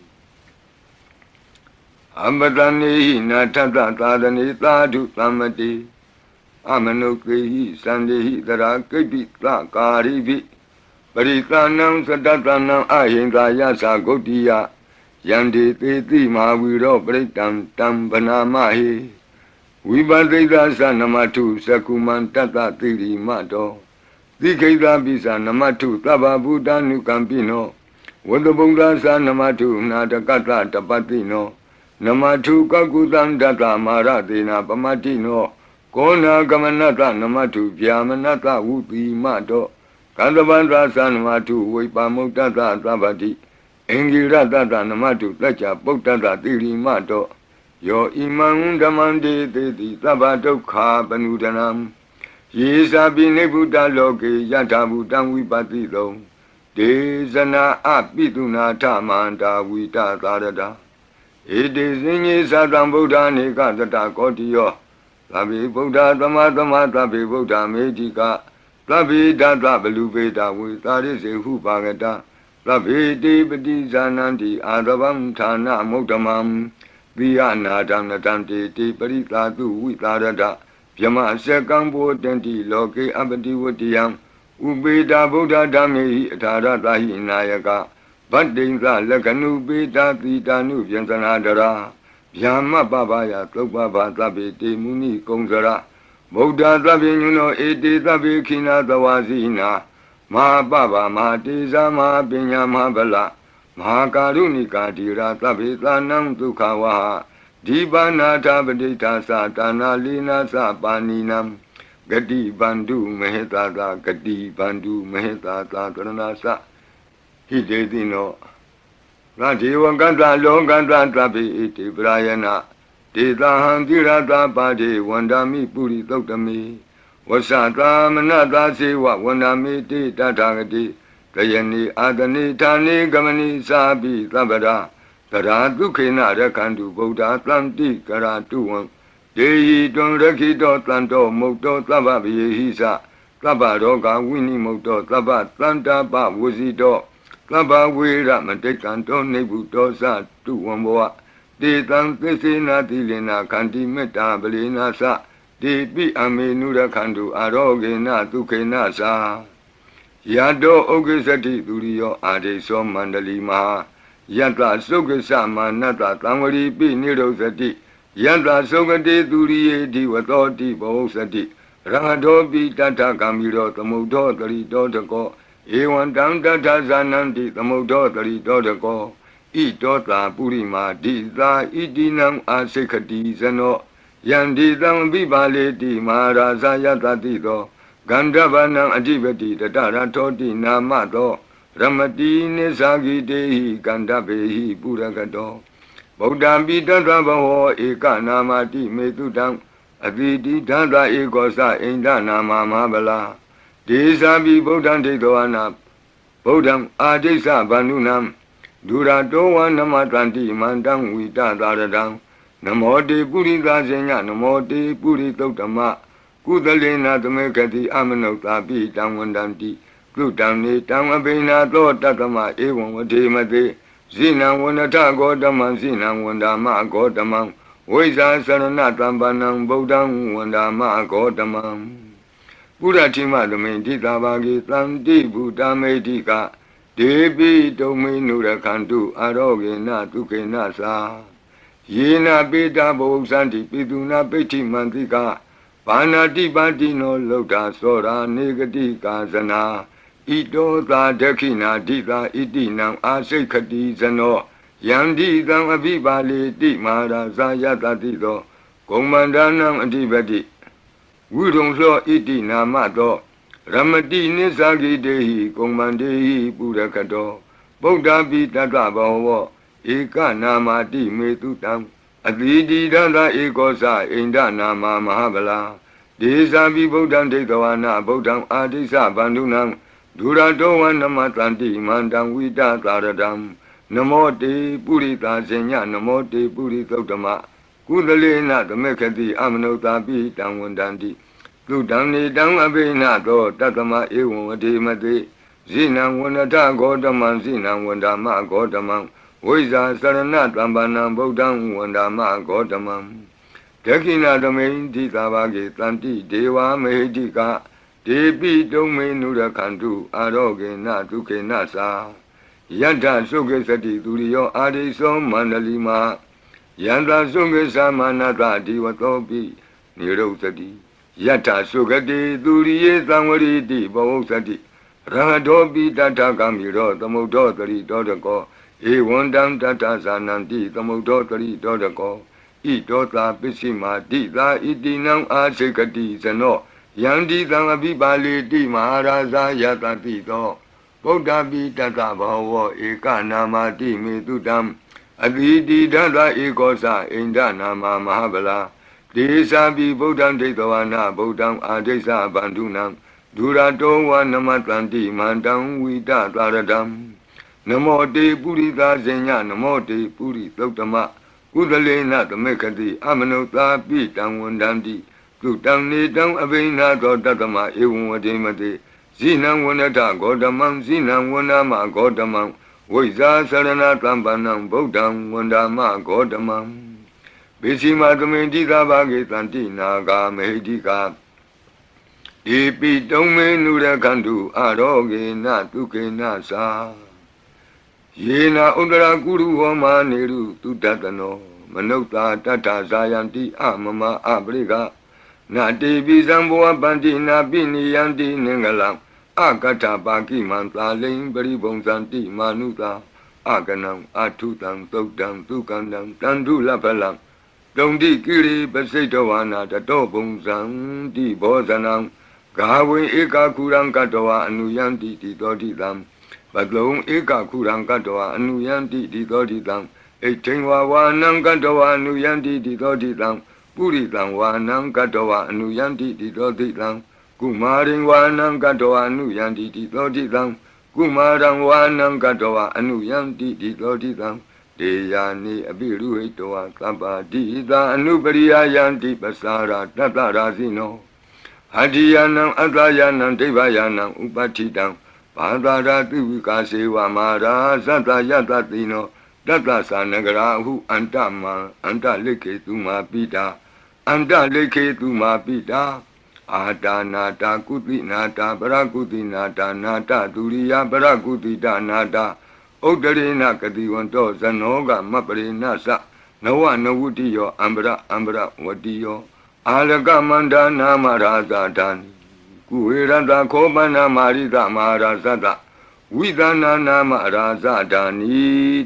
အမတနေဟိနာထတသာသနေသာဓုသမ္မတိအမနုကေဟိသန္တိဟိတရာကိပိသကာရိပိပရိသနံသတ္တနံအဟိန္ဒာယသဂုတ်တိယ Yandi Titi Maviro Britam Tam Banamahi Vibadita Sanamatu Sakuman Tata Tiri Mato Dikeda Bisa Namatu Taba Buddha Nukampino Wadabunga Sanamatu Natakata Tapatino Namatu Kakutan Data Maratina Pamatino Kona Gamanata Namatu Vyamanata Upi Mato Kadabandra Sanamatu Vipamutata Tabati Engira Tata Namatu Tacha Potata Tiri Mato Yo Imam Damandi Titi Tabato Ka Panudanam Yesa Binebuta Loke Yatabutan Vipatito Desana Apituna Tamanta Vita Tarada It is in Sadam Buddha Nikata Kotio Tabi Buddha Tamatama Tabi Buddha Medica Tabi Data Belubeta with Taris Hupagata Tabi Dipati Zananti Adabam Tana Motamam Viana Danatanti Tiparita Tu Vitarada Yama Sekambo Tenti Loke Abati Wutiam Ubeda Buddha Dami Taratahi Nayaka Badinza Lakanu Beta Tita Nu Yantanadara Yama Babaya Topaba Tabi Muni Kongzara Buddha Tabi Nuno Eti Tabi Kina Tawazina Ma Baba Ma Tiza Ma Pinya Ma Bala Ma Karunika Tira Tabi Tanam Tukawaha Dibana Tabadita Satana Lina Sapaninam Gadi Bandu Mehetata Gadi Bandu Mehetata Taranasa Hidedino Radiwa Ganda Longanda Tabi Iti Brayana Tita Handirata Padi Wandami Puri Totami Wasata Manata Sewa Wandami Tita Tagati Kayani Adani Tani Gamani Sabi Tabada Tara Dukena Rakandu Buddha Tlanti Karatuan Dehi Don Rakito Tlanto Moto Tababi Hisa Tabaroga Winnie Moto Tabat Tlanta Ba Wuzito Taba Wira Matekanto Nebuto Sa Tuamboa De Tan Tesina Tilina Kanti Meta Belina Sa De Pi Amenura Kandu Arogena Tukena Sa Yado Ogesati Durio Ade So Mandali Maha Yanta Sokasa Manata Tamari Pi Nirosati Yanta Sokati Duriye Diwatoti Bosati Rangadobi Tata Kamiro Tamudo Tarito Tako Ewan Tanta Zananti Tamudo Tarito Tako Itota Purima Dita Idinam Asekati Zano Yanditam Bibaleti Maharaza Yatatito Gandavanam Adivati Tatara Toti Namato Ramati Nesagi Dehi Gandabehi Puragato Bodambi Tatabaho Eka Namati Metutang Aditi Tata Ekosa Inda Nama Mahabala Desabi Bodam Tedoana Bodam Adesa Banunam Duratowa Namatanti Mandang Vita Taradang Namote Puri Gazenya Namote Puri Totama Kudalena Tamekati Amanota Pi Tangwandanti Kutani Tamabina To Tatama Ewan Vatimate Zina Wanata Godaman Zina Wandama Godamang Weza Saranatambanang Bodang Wandama Godamang Puratima Dominti Tabagi Tanti Buddha Medika Debi Domi Nurakantu Arogena Tukena Sa Yena Beta Bosanti Piduna Peti Mantika Panati Batino Lota Sora Negati Kazana Ito Ta Dekina Dita Itinam Asekati Zano Yandi Tam Abibali Di Maharaza Yatatito Komandanam Adibati Wudong Lo Iti Namato Ramati Nisagi Dehi Komandehi Purakato Bodha Pitata Baho Eka Namati Metutam Adidi Dada Ekosa Inda Nama Mahabala Desabi Bodham Tekawana Bodham Adisa Bandunam Duratowa Namatanti Mandam Vita Taradam Namote Purita Senya Namote Puritotama Kudalena Tamekati Amanota Pi Tangwandanti Kudamni Dam Abena To Tatama Ewan Vatimate Zinam Wanata Godaman Zinam Wandama Godamang Weza Sarana Tambanam Bodham Wandama Godamam Tekina Domain Titabagi Tanti Deva Mehedika Depi Domain Nurakantu Aroge Natuke Nasa ယတ္ထသုခေသတိသူရိယောအာရိသောမန္တလီမယန္တာသုခေသမနတဒီဝသောပိနိရုသတိယတ္ထသုခတိသူရိယေသံဝရိတိဘဝသတိရဟတောပိတတ္ထကမိရောသမုဒ္ဒောတရိတောတကောဧဝံတံတတ္ထဇာနန္တိသမုဒ္ဒောတရိတောတကောဣတောသာပစ္စည်းမာတိသာဣတိနံအာစေကတိဇနောယန္တိသံအဘိပါလေတိမဟာရာဇာယတတိသောဗုဒ္ဓပိတတဘောဝဧကနာမတိမေတုတံအတိတိဒသဧကောသအိန္ဒနာမမဟာဗလာဒေသာပိဗုဒ္ဓံဒိဋ္ဌဝနာဗုဒ္ဓံအာဒိသဗန္ဓုနံဒုရတောဝနမတန္တိမန္တံဝိတသာရတံနမောတေပုရိသဇညနမောတေပုရိသုတ္တမကုသလေနသမေခတိအမနုသာပိတံဝန္တံတိသုတံနေတံအဘိနာသောတတမဧဝံဝတိမတိဇိနံဝနထဂေါတမံဇိနံဝနမဂေါတမံဝိဇာသရဏတံပန္နံဗုဒ္ဓံဝန္ဒမဂေါတမံပိစီမသမေတိသာဘာဂေတန္တိနာဂာမေဟိတိကာဒီပိတုံမေနုရခန္တုအာရောဂေနတုကေနသာယေနာဥဒရာကုရုဟောမာနေရုတုတတနောမနုဿာတတ္ထဇာယံတိအမမအပရိကနာတိပိဇံဘောပန္တိနာပိနိယံတိနင်္ဂလံအကတ္ထပါကိမံသာလိံပရိဘုံဇန္တိမာနုသာအကနံအထုတံသုတ်တံသုကန္တံတန္တုလပလံတုံတိကိရိပစိတဝါနာတတောဘုံဇံတိဘောဇနံဂါဝေဧကခုရံကတဝါအနုယံတိတိတောတိတံပတုံဧကခုရံကတဝါအနုယံတိတိတောတိတံဣဋ္ဌိဝါဝါနံကတဝါအနုယံတိတိတောတိတံပုရိတံဝါနံကတဝါအနုယံတိတိတောတိတံကုမာရိဝါနံကတဝါအနုယံတိတိတောတိတံကုမာရံဝါနံကတဝါအနုယံတိတိတောတိတံဒေယာနိအပိရုဟိတဝါသဗ္ဗတိသာအနုပရိယယံတိပစာရာတတရာဇိနောဟတ္တိယနံအတ္တယနံဒိဗ္ဗယနံဥပဋ္ဌိတံဘာသာရာတိဝိကာစေဝမာရာသတ္တယတတိနောတတ္တသနဂရာဟုအန္တမံအန္တလိခေတုမာပိတာအန္တလိခေတုမာပိတာအာတာနာတာကုတိနာတာပရကုတိနာတာနာတဒုရိယပရကုတိတနာတာဥဒ္ဒရေနကတိဝန္တောဇနောကမပရိနသနဝနဝုတိယောအံပရဝတိယောအာလကမန္ဒနာမရာဇာတံကုဝေရတခောပန္နမာရိသမဟာရာဇတဝိသနာနာမရာဇဒာနိ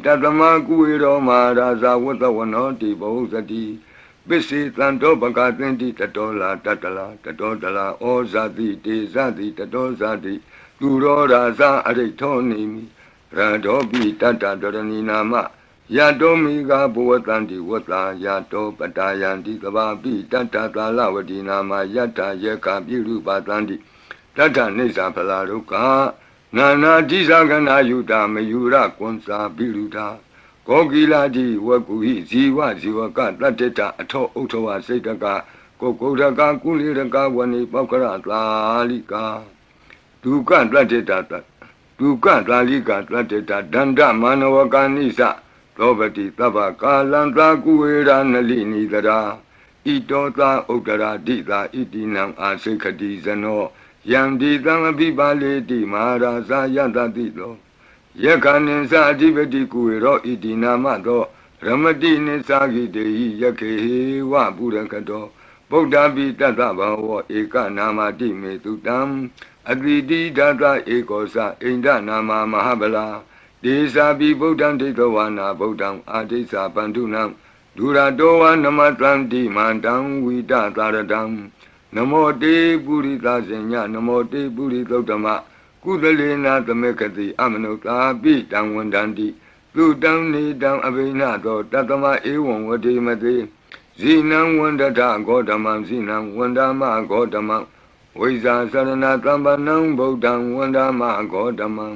တတမကုဝေရောမဟာရာဇဝတ္တဝနောတိဘုဇတိပစ္စေတံတောပကသင်တိတတောလာတတလာတတောတလာဩဇာတိတေဇတိတတောဇာတိသူရောရာဇအရိထောနေမိရတောပိတတ္တဒရဏီနာမယတောမိဂဘဝတန္တိဝတ္တာယတောပတာယန္တိကဘာပိတတ္တသာလဝတိနာမယတ္တယေကပိရုပတန္တိတတ္ထနေဇာဖလာရုကနာနာတိဇာကနာယုတာမယုရကွန်စာပိရုတာကောကိလာတိဝကုဟိဇီဝဇီဝကတတ္တတအထောဥထဝစိတ်တကကိုကုဒကကုလိရကဝဏိပောက္ခရသာလိကာဒုက္ခတတ္တတဒုက္ခသာလိကာတတ္တတဒန္တမနဝကာနိသသောပတိသဗ္ဗကာလံသာကုဝေရနလိနိတရာဣတောသာဥဒ္ဒရာတိသာဣတိနံအာစိခတိဇနောယံဒီသံအပိပါလေတိမဟာရာဇာယတတိသောယက္ခဏိသအဓိပတိကုဝေရောဣတိနာမသောရမတိနိသဂိတေဟိယခေဝပုရကတောဗုဒ္ဓပိတတ္တဘဝဧကနာမတိမေတုတံအတိတိဒသဧကောသအိန္ဒနာမမဟာဗလာဒေသာပိဗုဒ္ဓံဒိဋ္ဌဝါနာဗုဒ္ဓံအာဒိသပန္တုနံဒုရတောဝနမတံတိမန္တံဝိတသာရတံနမောတေပုရိသဇညနမောတေပုရိသုတ္တမကုသလေနာသမေခတိအမနုသာပိတံဝန္တန္တိသုတံနေတံအဘိနသောတတမဧဝံဝတိမတိဇိနံဝန္တထဂေါတမံဇိနံဝန္ဒမဂေါတမံဝိဇာသရဏတံပနံဗုဒ္ဓံဝန္ဒမဂေါတမံ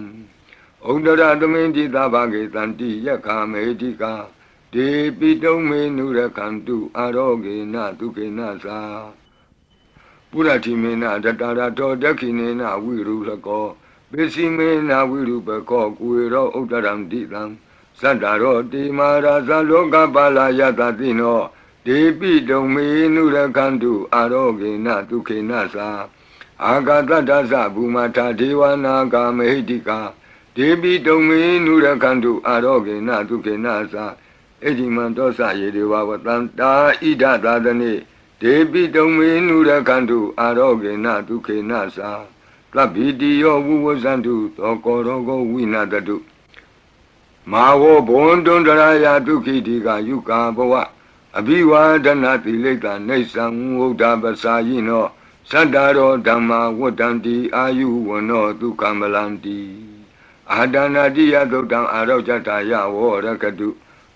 ဩဒရသမိန်တိသဗ္ဗဂေတန္တိယက္ခမေတိကာဒေပိတုံမေနုရခန္တုအာရောဂေနဒုခေနသာပုရတိမေနတတရတောဒက္ခိနေနဝိရုလကောပိစီမေနဝိရုပကောကုဝေရောဥဒ္ဒရံတိတံသတ္တရောတိမာရာဇလောကပါလာယတတိနောဒေပိတုံမေနုရခန္တုအာရောဂေနဒုခေနသာအာဂတတ္တသဘူမထာဒေဝနာဂာမေဟိတိကာဒ ဒေပိတုံမေနုရခန္တုအာရောဂေနဒုက္ခေနသာအဒီမံတောသယေဒေဝဝတံတာဣဒသာသနေဒေပိတုံမေနုရခန္တုအာရောဂေနဒုက္ခေနသာသဗ္ဗိတိယောဝုဝဇန္တုသောကောရောဂောဝိနာတတုမာဝောဘွန်တွန်တရာယဒုက္ခိတိကယုကာဘဝအဘိဝါဒနာတိလိတ္တနေသံဝုဒ္ဓပစာယိနောသတ္တရောဓမ္မာဝတ္တံတိအာယုဝနောဒုက္ခမလန္တိအာဒနာတိယသုတ်တံအာရောဇတာယဝောရကတု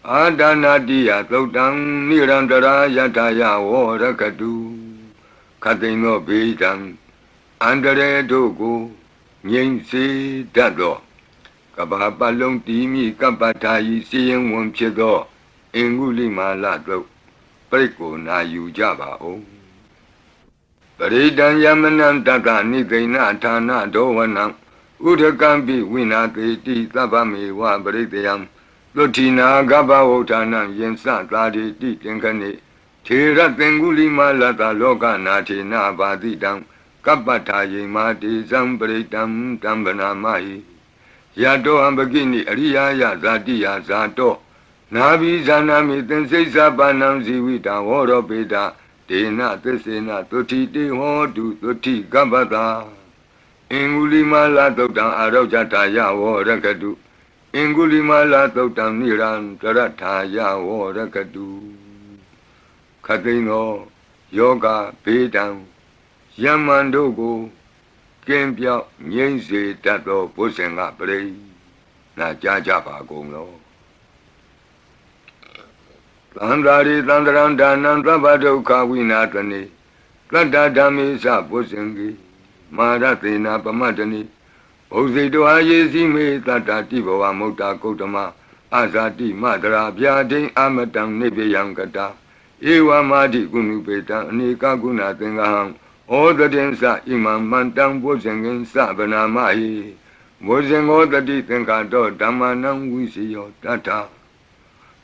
အာဒနာတိယသုတ်တံနိရန္တရာယတာယဝောရကတုခတိန်သောဘေးတံအန္တရေတို့ကိုငြိမ့်စေတတ်သောကဘာပတ်လုံးတီးမိကပ္ပထာယီစီရင်ဝင်ဖြစ်သောအင်္ဂုလိမာလသုတ်ပြိကိုနာယူကြပါဦးပရိဒံယမနံတတနိသိဏဌာနဒောဝနံဥဒကံပိဝိနာတိတိသဗ္ဗမေဝပရိတယံသုတိနာကဗ္ဗဝုဌာနံယင်စသာတိတိသင်္ခဏိထေရသင်္ဂုလိမာလတလောကနာထေနဘာတိတံကပ္ပထာယေမာတိဇံပရိတံတံဗနာမဟိယတောအံပကိနိအရိယာယဇာတိယဇာတောနာဘိဇာနာမိသင်္စိစ္ဆပါဏံဇီဝိတံဝရောပေတဒေနသစ္စေနသုတိတေဟောတုသုတိကပ္ပတာအင်္ဂုလိမာလသုတ်တံအာရောဇတာယဝောရကတုအင်္ဂုလိမာလသုတ်တံနိရန္တရထာယဝောရကတုခတိန်သောယောဂဘေးတံယမန်တို့ကိုကင်းပြောက်ငြိမ့်စေတတ်သောဘုဇင်ကပရိနာကြားကြပါကုန်လောသံဃာရိသံဃရံဒါနံသဗ္ဗဒုက္ခဝိနာတနေတတ္တဓမ္မေသဘုဇင်ကိမာရသေနာပမတ္တနိဘုဇိတောအာယေစီမေတတ္တတိဘဝမုတ်တာကုတ္တမအာဇာတိမတရာဗျာဒိအမတံနိဗ္ဗယံကတာဧဝမာတိကုဏုပေတံအနေကကုဏသင်္ဃဟံဩတတိသဣမံမန္တံဘုဇင်ကင်သဗနာမဟိဘုဇင်ောတတိသင်္ခါတောဓမ္မနံဝိစီယောတတ္ထ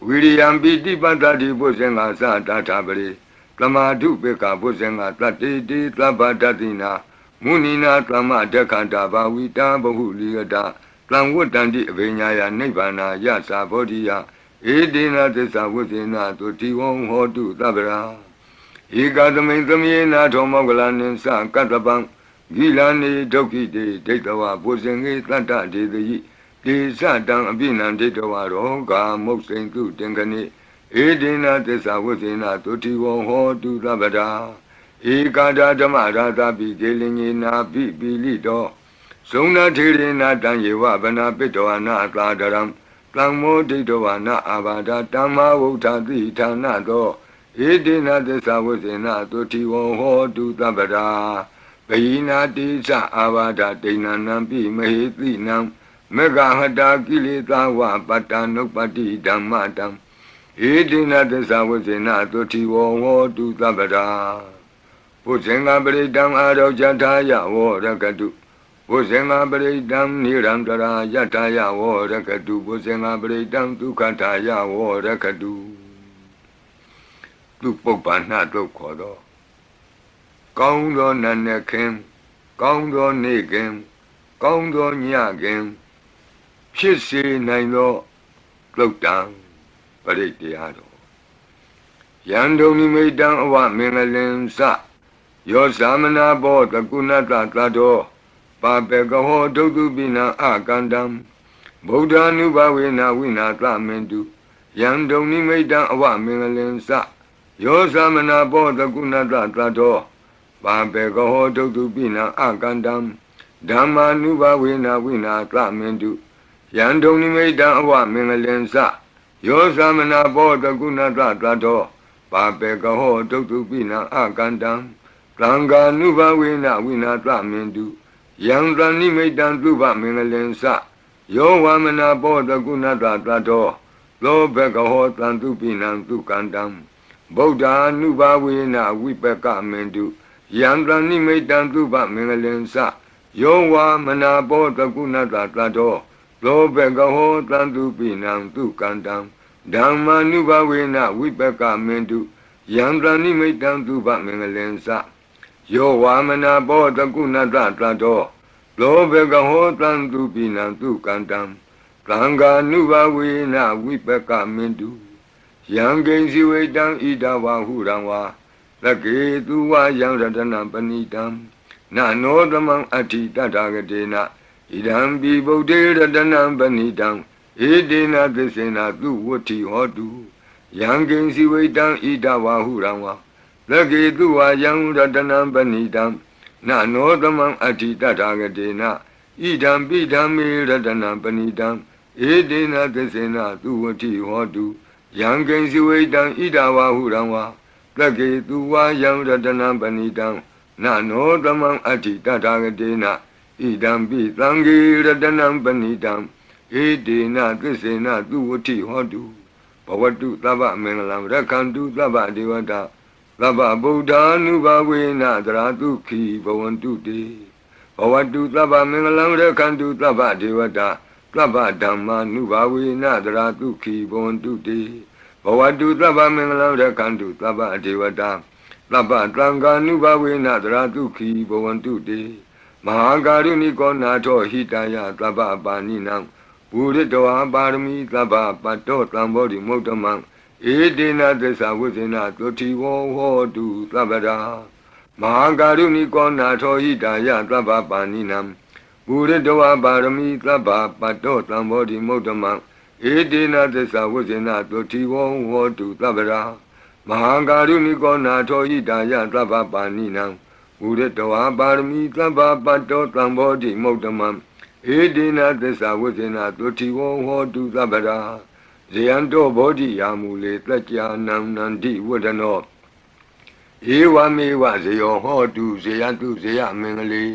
ဝိရိယံပိတိပတ္တိဘုဇင်္ဂသတ္ထပရိသမာဓုပေကဘုဇင်္ဂတတ္တိတိသဗ္ဗတတိနာမုနိနာသမဒက္ခန္တာဘာဝိတာဘဟုလိယတာသံဝတ္တန္တိအဘိညာယနိဗ္ဗာနာယသာဘောဓိယဧဒေနသစ္စာဝိသေနသုတိဝံဟောတုသဗ္ဗရာဧကသမိန်သမေနာထောမောကလနိသကတ္တပံဂိလာနေဒုက္ခိတေဒိဋ္ဌဝဘုဇင်္ဂေတတ္တဒေတိတေသတံအပိနံဒိဋ္ဌဝရောဂာမုတ်စိန်တုတင်ခဏိဧဒေနသစ္စာဝိသေနသုတိဝံဟောတုသဗ္ဗရာဧကာဒဓမ္မရာသပိကေလင်ညေနာပိပိလိတောဇုံနာထေရေနာတံယေဝဗနာပိတောအနာသာဒရံသံမောဒိဋ္ဌဝနာအာဘာဒတမ္မာဝုဋ္ဌတိဌာနသောဧတေနသစ္စာဝိသေနသုတိဝံဟောတုသဗ္ဗရာဘိနာတိသအာဘာဒဒိဏနံပိမဟေတိနံမေဃဟတာကိလေသာဝပတ္တနုပ္ပတိဓမ္မတံဧတေနသစ္စာဝိသေနသုတိဝံဟောတုသဗ္ဗရာဘုဇင်္ဂပရိတံအာရောဇတာယဝောရကတုဘုဇင်္ဂပရိတံနိရန္တရာယတာယဝောရကတုဘုဇင်္ဂပရိတံဒုက္ခတာယဝောရကတုသူပုပ္ပန္နတုတ်ခေါ်သောကောင်းသောနတ်နဲ့ခင်ကောင်းသောနေ့ခင်ကောင်းသောညခင်ဖြစ်စေနိုင်သောသုတ်တံပရိတရားတော်ယံဒုံနိမိတံအဝမင်္ဂလင်္စယောသမနာဘောတကုဏတသတ္တောပါပေကဟောဒုက္ခပိနံအကန္တံဗုဒ္ဓ ानु ဘဝေနဝိနာသမင်တုယံဒုံနိမိတံအဝမင်္ဂလင်္စယောသမနာဘောတကုဏတသတ္တောပါပေကဟောဒုက္ခပိနံအကန္တံဓမ္မာနုဘဝေနဝိနာသမင်တုယံဒုံနိမိတံအဝမင်္ဂလင်္စယောသမနာဘောတကုဏတသတ္တောပါပေကဟောဒုက္ခပိနံအကန္တံသံဃာနုဘဝေနဝိနာသမင်တုယံသနိမိတံသုဘမင်္ဂလင်္စယောဝမနာဘောတကုဏတသတ္တောသောဘကဟောတံသူပိနံသူကန္တံဗုဒ္ဓ ानु ဘဝေနဝိပကမင်တုယံသနိမိတံသုဘမင်္ဂလင်္စယောဝမနာဘောတကုဏတသတ္တောသောဘကဟောတံသူပိနံသူကန္တံဓမ္မာနုဘဝေနဝိပကမင်တုယံသနိမိတံသုဘမင်္ဂလင်္စယောဝါမနာဘောတကုဏတသတ္တောသ လောဘကဟောတံသူပိနံသူကန္တံသံဃာနုဘဝေနဝိပကမင်တုယံကိဉ္စီဝိတံဣဒဝဟုရံဝါသကေသူဝယံရတနံပဏိတံနနောသမံအဋ္ဌိတတဂတေနဣဒံပိဗုဒ္ဓေရတနံပဏိတံဧတေနသစ္စေနသူဝတ္ထိဟောတုယံကိဉ္စီဝိတံဣဒဝဟုရံဝါသကေသူဝယံရတနံပဏိတံနနောသမံအဋ္ဌိတတဂတေနဣဒံပိဓမ္မေရတနံပဏိတံဧတေနသစ္စေနသူဝတ္ထိဟောတုယံကိဉ္စီဝိတံဣဒဝဟုရံဝါသကေသူဝယံရတနံပဏိတံနနောသမံအဋ္ဌိတတဂတေနဣဒံပိသံဃေရတနံပဏိတံဧတေနသစ္စေနသူဝတ္ထိဟောတုဘဝတုသဗ္ဗမင်္ဂလံရက္ခန္တုသဗ္ဗဒေဝတာသဗ္ဗဗုဒ္ဓ ानु ဘဝေနသရတုခိဘဝန္တုတေဘဝတုသဗ္ဗမင်္ဂလံရက္ခန္တုသဗ္ဗဒေဝတာသဗ္ဗဓမ္မာနုဘဝေနသရတုခိဘဝန္တုတေဘဝတုသဗ္ဗမင်္ဂလံရက္ခန္တုသဗ္ဗဒေဝတာသဗ္ဗသံဃာနုဘဝေနသရတုခိဘဝန္တုတေမဟာကာရုဏိကောနာထောဟိတယသဗ္ဗပါဏိနံပုရိတဝါပါရမီသဗ္ဗပတ္တောသံဘောဓိမုဒ္ဓမံဧတေနသစ္စာဝိဇ္ဇေနသုတိဝောဟောတုသဗ္ဗရာမဟာကာရုဏိကောနာထောဟိတယသဗ္ဗပါဏိနံပုရိတဝါပါရမီသဗ္ဗပတ္တောသံဘောဓိမုဒ္ဓမံဧတေနသစ္စာဝိဇ္ဇေနသုတိဝောဟောတုသဗ္ဗရာမဟာကာရုဏိကောနာထောဟိတယသဗ္ဗပါဏိနံပုရိတဝါပါရမီသဗ္ဗပတ္တောသံဘောဓိမုဒ္ဓမံဧတေနသစ္စာဝိဇ္ဇေနသုတိဝောဟောတုသဗ္ဗရာဇယံတောဘောဓိယာမူလေတัจ जा နံနန္တိဝဒနောဧဝမေဝဇယောဟောတုဇယတုဇယမင်္ဂလေ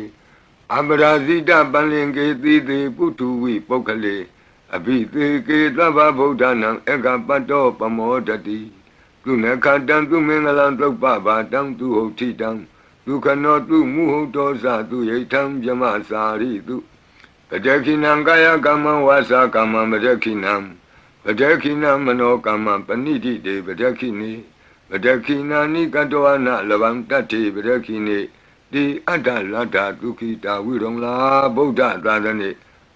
အပရာဇိတပလင်ကေတိတေပုထုဝိပုဂ္ဂလေအဘိသေကေသဗ္ဗဗုဒ္ဓနံဧကပတ္တောပမောဒတိသူနခတံသူမင်္ဂလံသုပ္ပဘာတံသူဟုတ်တိတံဒုက္ခနောသူမုဟုတ်တောဇသူယိထံဗြမစာရိတုပတခိနံကာယကမ္မဝါစာကမ္မမတခိနံပတခိနမနောကမ္မပဏိတိတေပတခိနေပတခိနာနိကတောအနလဗံတတ္တိပတခိနေတိအတ္တလတ္တဒုက္ခိတာဝိရုံလာဗုဒ္ဓသာသနေ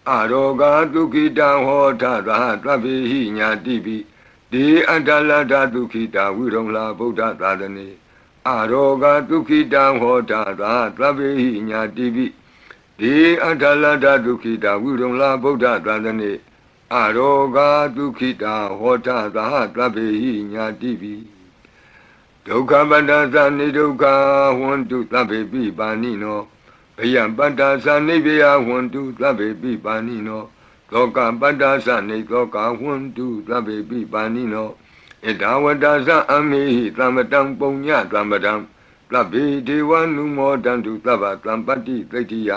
အရောဂဒုက္ခိတံဟောထသာသဗ္ဗေဟိညာတိပိတိအတ္တလတ္တဒုက္ခိတာဝိရုံလာဗုဒ္ဓသာသနေအရောဂဒုက္ခိတံဟောထသာသဗ္ဗေဟိညာတိပိတိအတ္တလတ္တဒုက္ခိတာဝိရုံလာဗုဒ္ဓသာသနေအရောဂဒုက္ခိတာဟောထသာသဗ္ဗေဟိညာတိပိဒုက္ခပတ္တသနိဒုက္ခဟွန္တုသဗ္ဗေပိပါဏိနောဘယံပတ္တသနိဗ္ဗယဟွန္တုသဗ္ဗေပိပါဏိနောသောကပတ္တသနိသောကဟွန္တုသဗ္ဗေပိပါဏိနောဣဒဝတ္တသအမေဟိသမ္ပတံပုညသမ္ပတံသဗ္ဗေဒေဝနုမောတံတုသဗ္ဗသံပတ္တိသိတ္တိယ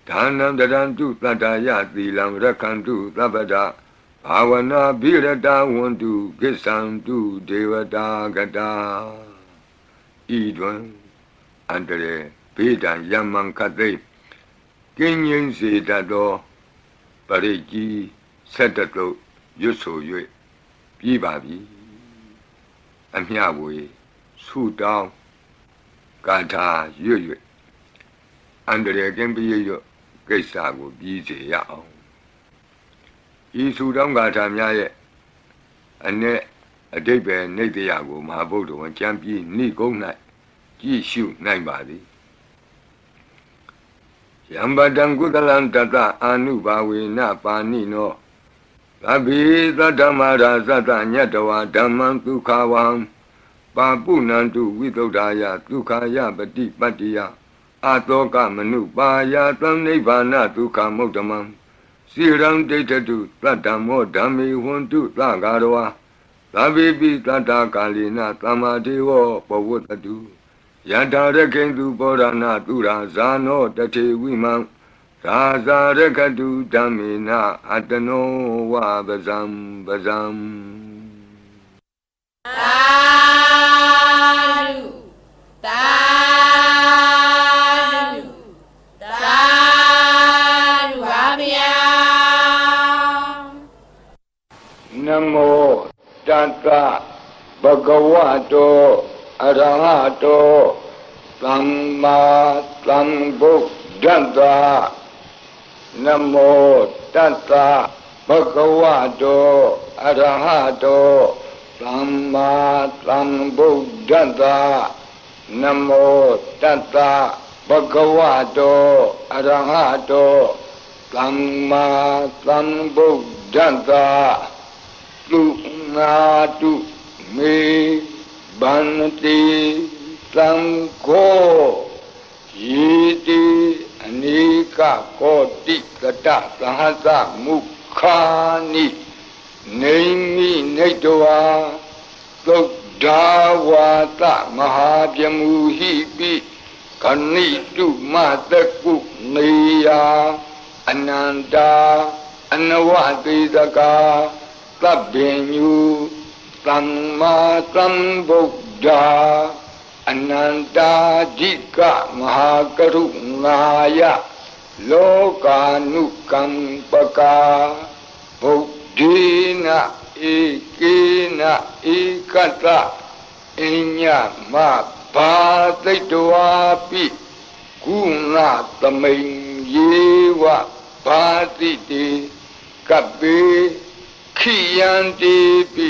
ဒါနံတရံတုသတ္တယသီလံရက္ခန္တုသဗ္ဗတာဘာဝနာဘိရတဝန္တုကိစ္ဆံတုဒေဝတာကတာဤတွင်အန္တရေဘေးဒံယမံခသိကင်းငြိမ်းစေတတ်သောပရိကြီးဆက်တတုရွတ်ဆို၍ပြီးပါပြီအမျှဝေဆုတောင်းကာထာရွတ်၍အန္တရေကင်းပြည့်ရွတ်ကိစ္စကိုပြီးစေရအောင်ဤဆုတောင်းကာထာများရဲ့အ내အဓိပ္ပာယ်နိတ္တယကိုမဟာဗုဒ္ဓဝံကျမ်းပြီးနှိကုံး၌ကြည့်ရှုနိုင်ပါသည်ယံပတံကုသလံတတအာနုဘာဝေနပါဏိနောသဗ္ဗေသတ္တမရာသတ္တညတဝါဓမ္မံဒုက္ခဝံပါပုဏ္ဏံတုဝိသုဒ္ဓာယဒုက္ခယပတိပတ္တိယအတောကမနုပါယသံနိဗ္ဗာနဒုက္ခမုဒ္ဓမံစိရံဒိဋ္ဌတုသတ္တမောဓမ္မေဟွန္တုသဂါရဝါသဗ္ဗေပိတတ္တကာလိနသမ္မာဒေဝပဝတ္တုယထာရခိန္တုပောရဏသူရာဇာနောတထေဝိမံသာဇာရခတုဓမ္မေနအတနောဝပဇံပဇံသာဓုသာဓုသာဓုပါဗျာနမောတတ္တဘဂဝတောအရဟတောသမ္မာသမ္ဗုဒ္ဓတ္တ นโมตัสสะภะคะวะโตอะระหะโตสัมมาสัมพุทธัสสะนโมตัสสะภะคะวะโตอะระหะโตสัมมาสัมพุทธัสสะตุนาตุเมบันติสังโฆยีติอเนกโกติกตะสหัสสะมุขานิเนมินิตวาตุดาวาตะมหาพมูหิปิกนิตุมาตะกุเนยาอนันตาอนวติตกาตัพเพญุสัมมาสัมพุทธาอนันตาจิกะมหากรุณายะโลกานุกัมปกาบุตถินะเอกินะเอกัตตะอิญญามะภาติตวาปิกุณะตมิงเยวะภาติติกัปเปขิยันติปิ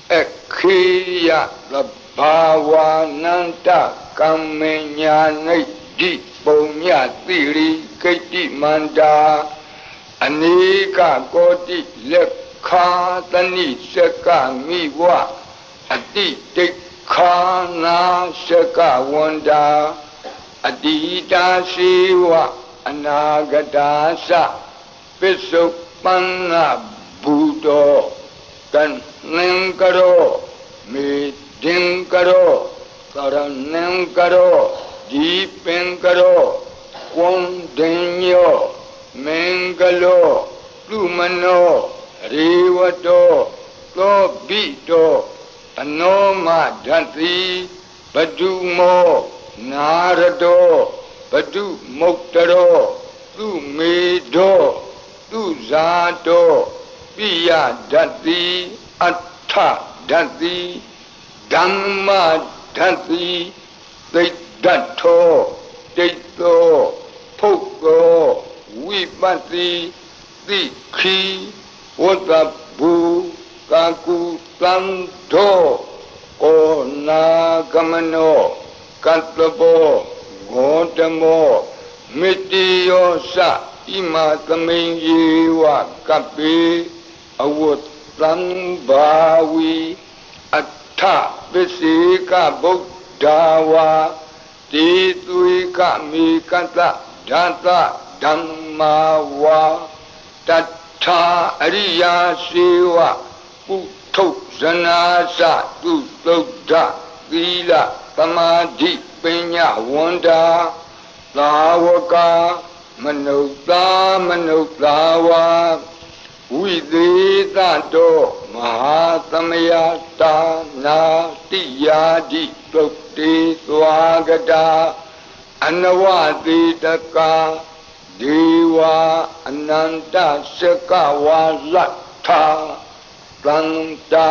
เอขิยะละภาวานันตกัมเมญาณิดิปุญญาติริกิติมันดาอเนกโกติเลขาตนิสกามิวะอติติขานาสกาวันดาอดีตาสีวะอนาคตาสะปิสุปันนาบูโตกันนังกโรมิดิงกโรสรนังกโรดีเป็งกโรควนเดญโยเมงกโลลุมโนรีวโตโตบิโตอโนมาดันติปดุโมนารโตปดุมุตตโรตุเมโดตุဇာโตปิยดัตติอัฏฐดัตติธัมมาดัตติติดัตโธติโตพุกโตวิปัสสิติขีวัตบุกากุตันโธโอนากมโนกัตตโปโกตโมมิติโยสะอิมาตมิงเยวะกัปปิอวุตตัมบาวีอัฏฐปิสิกบุตดาวาติตุยกมิกัตตะดัตตะธัมมาวาตัทธาอริยสีวะปุถุဇနာสะตุตุด္ဓသီလသမာဓိပညာဝန္တာသာဝကမနုဿามนุဿာဝါဝိသေသတောမဟာသမယတာနာတိယာတိသုတ်တေသွားကတာအနဝတိတကာဒေဝအနန္တစကဝါလတ္ထာသန္တာ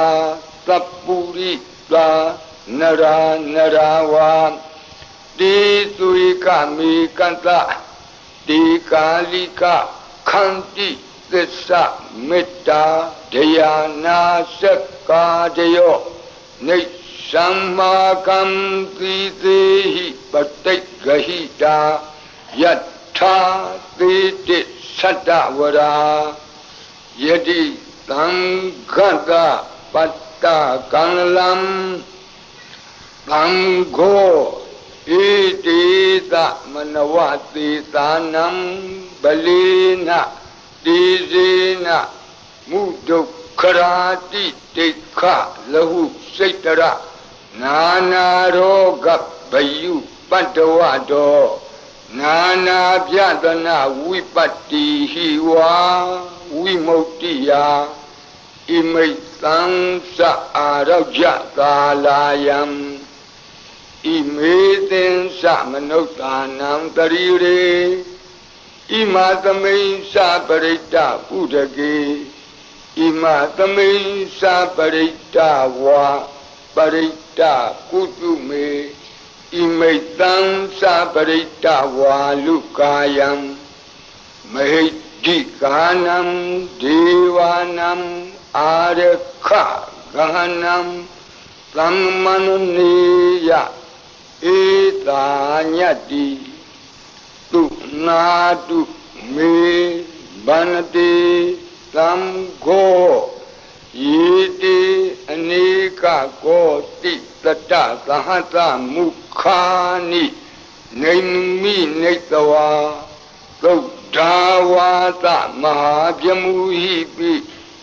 သပ္ပုရိသာနရာနရာဝါတိသုိကမိကတ္တတိကာလိကခန္တိသစ္စာမေတ္တာဒယာနာစကာတယောနိသမ္မာကံတိသေဟိပတိဂဟိတာယထာသေတိသတ္တဝရာယတိသံဃတပတ္တကံလံသံဃောဣတိသမနဝတိသာနံဗလေနတိဇေနမုဒုက္ခရာတိတိခလဟုစိတ်တရနာနာရောဂဗယုပတ္တဝတောနာနာပြဒနာဝိပတ္တိဟိဝါဝိမု တိယဣမိတ်သံသအာရောကြကာလာယံဣမေသင်္စမနုဿာနံတရိရေဣမာသမိန်္စပရိတ္တပုဒကေဣမာသမိန်္စပရိတ္တဝါပရိတ္တကုတုမေဣမိတ်သံ္စပရိတ္တဝါလုကာယံ မဟိတိကာနံဒေဝနံအာရခဂဟနံသမ္မနနိယဧတာညတိတုနာတုမေဗန္တိသံဃောယေတိအနေကကောတိတတသဟတမုခာနိနေမိနေတဝါသုဒ္ဓဝါသမဟာပြမူဟိပိ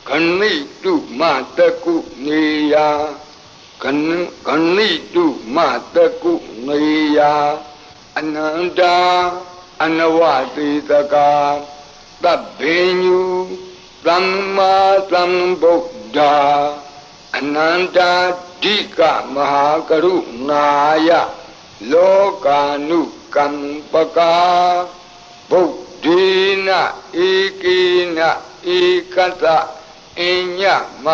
ခဏိတုမတကုနေယခဏိတုမတကုနေယအနန္တာအနဝတိတကာသဗ္ဗညုသမ္မာသမ္ဗုဒ္ဓအနန္တာဓိကမဟာကရုဏာယလောကာနုကမ္ပကာဗုဒ္ဓေနဧကေနဧကတအညမ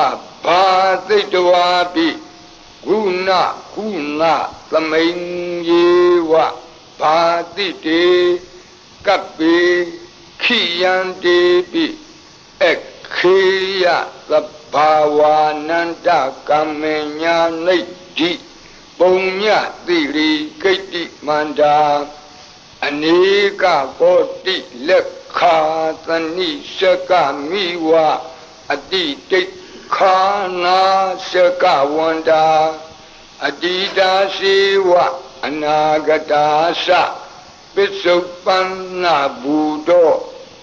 ဘာသိတဝါပိဂုဏကုဏသမိန်ယေဝဘာတိတေကပ္ပေခိယံတေပိခေယသဗ္ဗဝါနန္တကမ္မညာနိဒ္ဓိပုံညတိရိကိတ္တိမန္တာအနေကကောတိလက်ခာသနိရှကမိဝအတိတိခာနာရှကဝန္တာအတိတာရှိဝအနာဂတာသပစ္စုပန္နဘူတော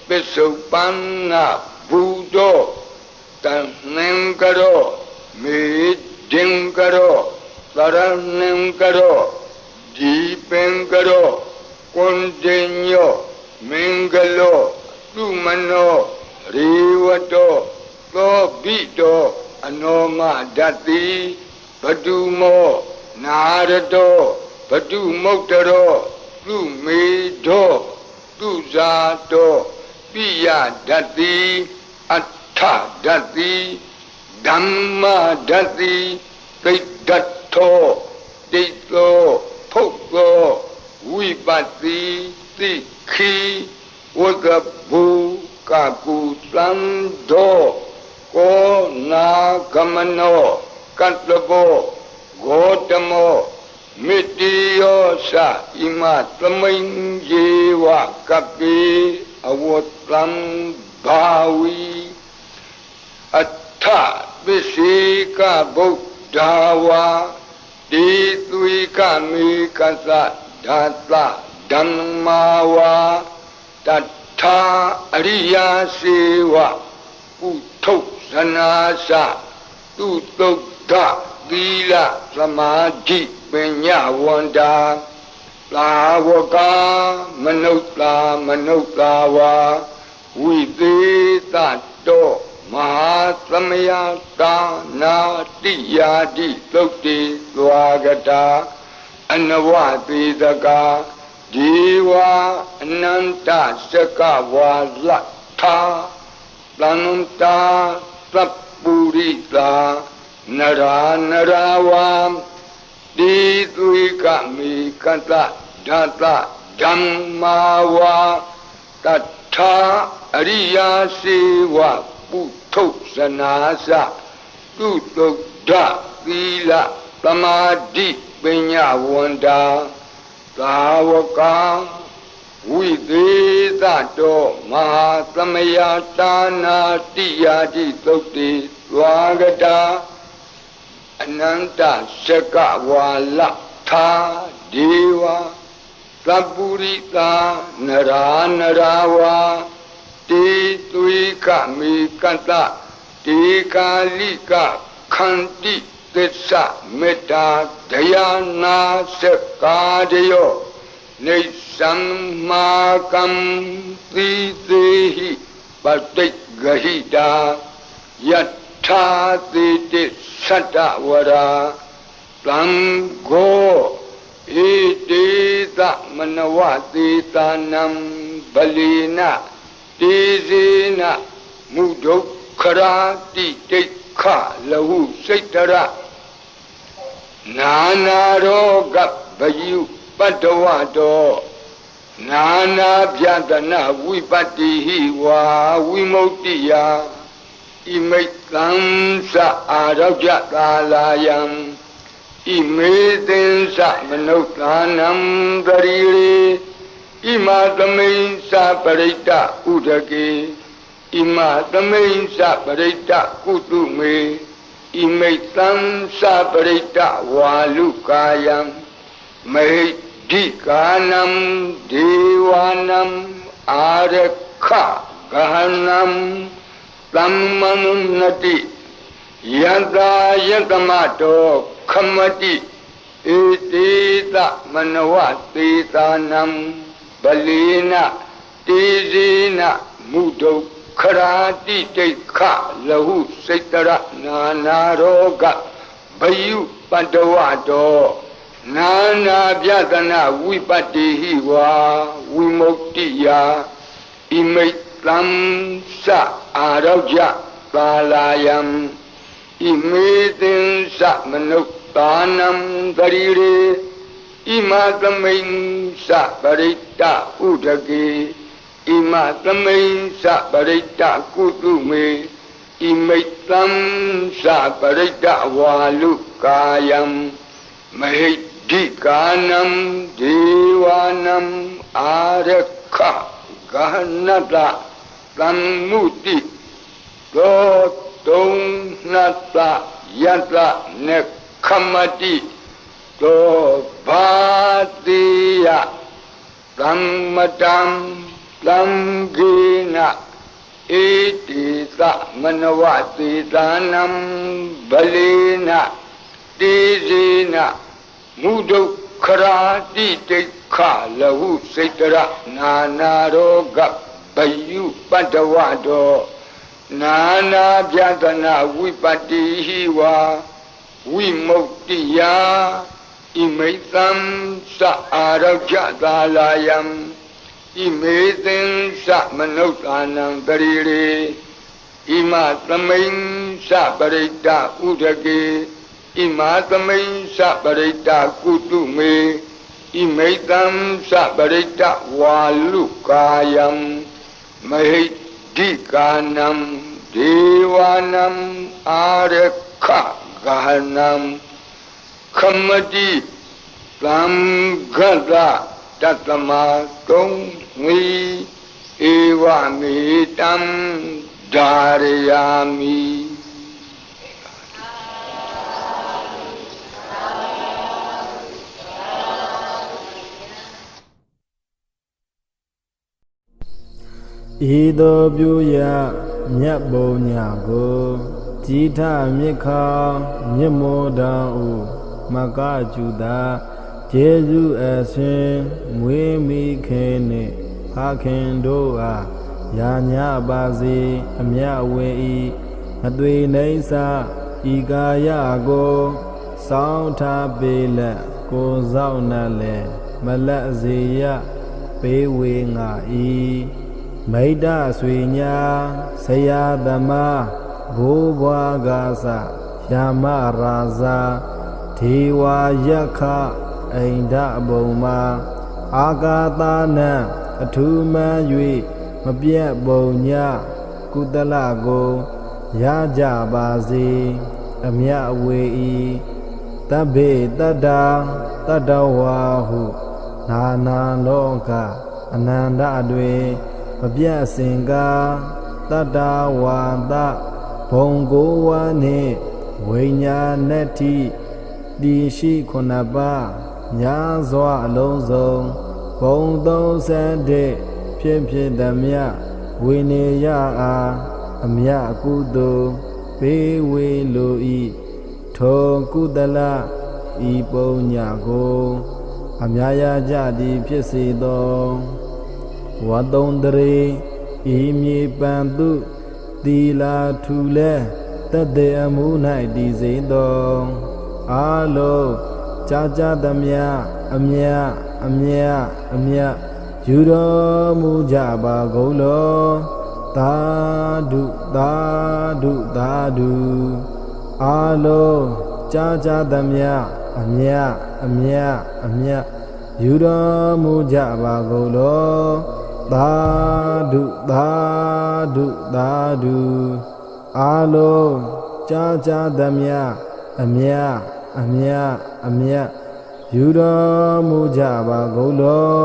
ပစ္စုပန္နဘူတောတဏ္ဏံကရောမေဒင်ကရောသရဏံကရောဒီပင်ကရောကွန်တင်ညောမင်္ဂလောသုမနောရေဝတောသောဘိတောအနောမဒတ္တိဘတုမောနာရတောဘတုမုတ်တရောသုမေတောသုဇာတောပိယဒတ္တိအဋ္ဌဒတ္တိဓမ္မဒတ္တိသိတ္တထောတိတ္တောဖုတ်သောဝိပတ္တိသိခိဝကဘူကကုသံသောကောနာကမနောကတ္တဘောဂေါတမောမေတ္တိယောသဣမသမိန်ယေဝကပ္ပိအဝတ္တံဘာဝီအထပစ္စေကဗုဒ္ဓဝါတိသွေကမေကသဓာတဓမ္မာဝါတထာအရိယာစေဝကုထုဇနာသသူတုဒ္ဓသီလသမာဓိပညာဝန္တာသာဝကာမနုဿာမနုဿာဝါဝိသေသတောမဟာသမယတာနာတိယာတိသုတ်တိသွားကတာအနဝသေတကာဒေဝအနန္တစကဝါလထာသန္တာသပ္ပုရိတာနရာနရာဝံတိသွေကမေကတဓာတဓမ္မာဝါတထာအရိယာစေဝပုထုဇနာသသူတုဒ္ဓသီလသမာဓိပညာဝန္တာသာဝကံဝိသေသတောမဟာသမယတာနာတိယာတိသုတ်တိသွားကတာအနန္တစကဝါလထာဒေဝသပ္ပုရိတာနရာနရာဝါတေသွေကမေကတတေကာလိကခန္တိသစ္စာမေတ္တာဒယာနာစကာတယောနေသံမာကံသီသေဟိပတိဂဟိတာယထာတိတိသတ္တဝရာသံဃောဣတိသမနဝတိတာနံဗလိနတေဇေနမုဒုက္ခရာတိတိခလဟုစိတ်တရနာနာရောဂဗယုပတ္တဝတော Nana Pyatana Vipatihi wa Vimuktiya Imaitansa Arajatalayam Imedensa Manuktanam Dariri Imatamensa Parita Udake Imatamensa Parita Kutume Imaitansa Parita Walukayam Dikanam Devanam Arakha Gahanam Tammanunati Yada Yadamato Kamati Etita Manawati Tanam Balina Tizina Mudo Karati Teka Lahu Setara Nanaroga Bayu Padawado Nana Vyadana Vipatihi wa Vimuktiya Imaitam sa Araja Palayam Imedin sa Manuktanam Darire Imatamain sa Parita Udage Imatamain sa Parita Kutume Imaitam sa Parita Walukayam Dikanam Devanam Arakha Gahanata Tammuti Donata Yata Nekamati To Bhatiya Tammatam Tamgina Etita Manavati Tanam Balina Tizina Mudo Karati Teka Lahu Setara Nanaroga Bayu Padawado Nana Vyadana Vipatihi wa Vimuktiya Imaitam sa Arajatalayam Imaitam sa Manuktanam Darire Imatamain sa Parita Udage Imatamain sa Parita Kutume Imaitam sa Parita Walukayam Dikanam Devanam Arakha Gahanam Kamati Tamgada Tatamatung Mi Evamitam Dharayami Ido Buya Nyabo Nyago Jita Mika Nyamoda U Maka Juda Jesu Asin Mwemi Kene Hakendo A Yanya Bazi Amya Wei Adwe Naisa Igaya Go Sauta Bela Ko Zaunale Malaziya Pewe Ngai Maida Swinya Sayadama Bhuva Gasa Yama Raza Tiwa Yakha Ainda Boma Agatana Atuma Yui Mabia Bonya Kudalago Yaja Bazi Amya Wei Tabe Tada Tadawahu Nana Loka Ananda Adwe Mabia Singa Tada Wanda Bongo Wane Wenya Neti Dishi Konaba Nyazwa Alonzo Bondo Sande Pimpin Damia Wineya Amya Kudo Pewe Loi To Kudala Ibo Nyago Amyaya Jadi Piesido Wadondre Imi Bandu Dila Tule Tade Amunai Dizido Alo Chacha Damya Amya Juro Mujaba Golo Dadu Alo Chacha Damya Amya ယူတော်မူကြပါကုန်လောသာဓုသာဓုသာဓုအာလုံးကြားသမျှအမြအမြယူတော်မူကြပါကုန်လော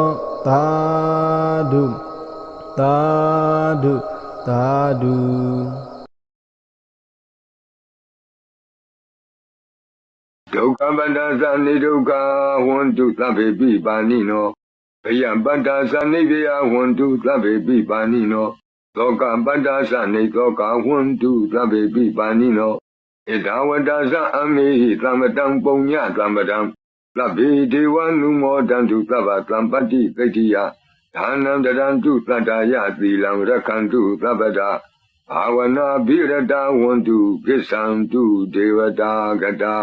သာဓုသာဓုသာဓုဒုက္ခပတ္တသနိဒုက္ခဝန္တုသဗ္ဗေပိပါဏိနောဘယပတ္တသနိဗေယဝန္တုသဗ္ဗေပိပါဏိနောသောကပတ္တသနိသောကဝန္တုသဗ္ဗေပိပါဏိနောဣဒဝတ္တသအမေဟိသမ္ပတံပုညသမ္ပတံသဗ္ဗေဒေဝနုမောတံတုသဗ္ဗသံပတ္တိကိတ္တိယဒါနံတရံတုသတ္တယသီလံရက္ခန္တုသဗ္ဗတာဘာဝနာဘိရတဝန္တုကိစ္ဆန္တုဒေဝတာဂတာ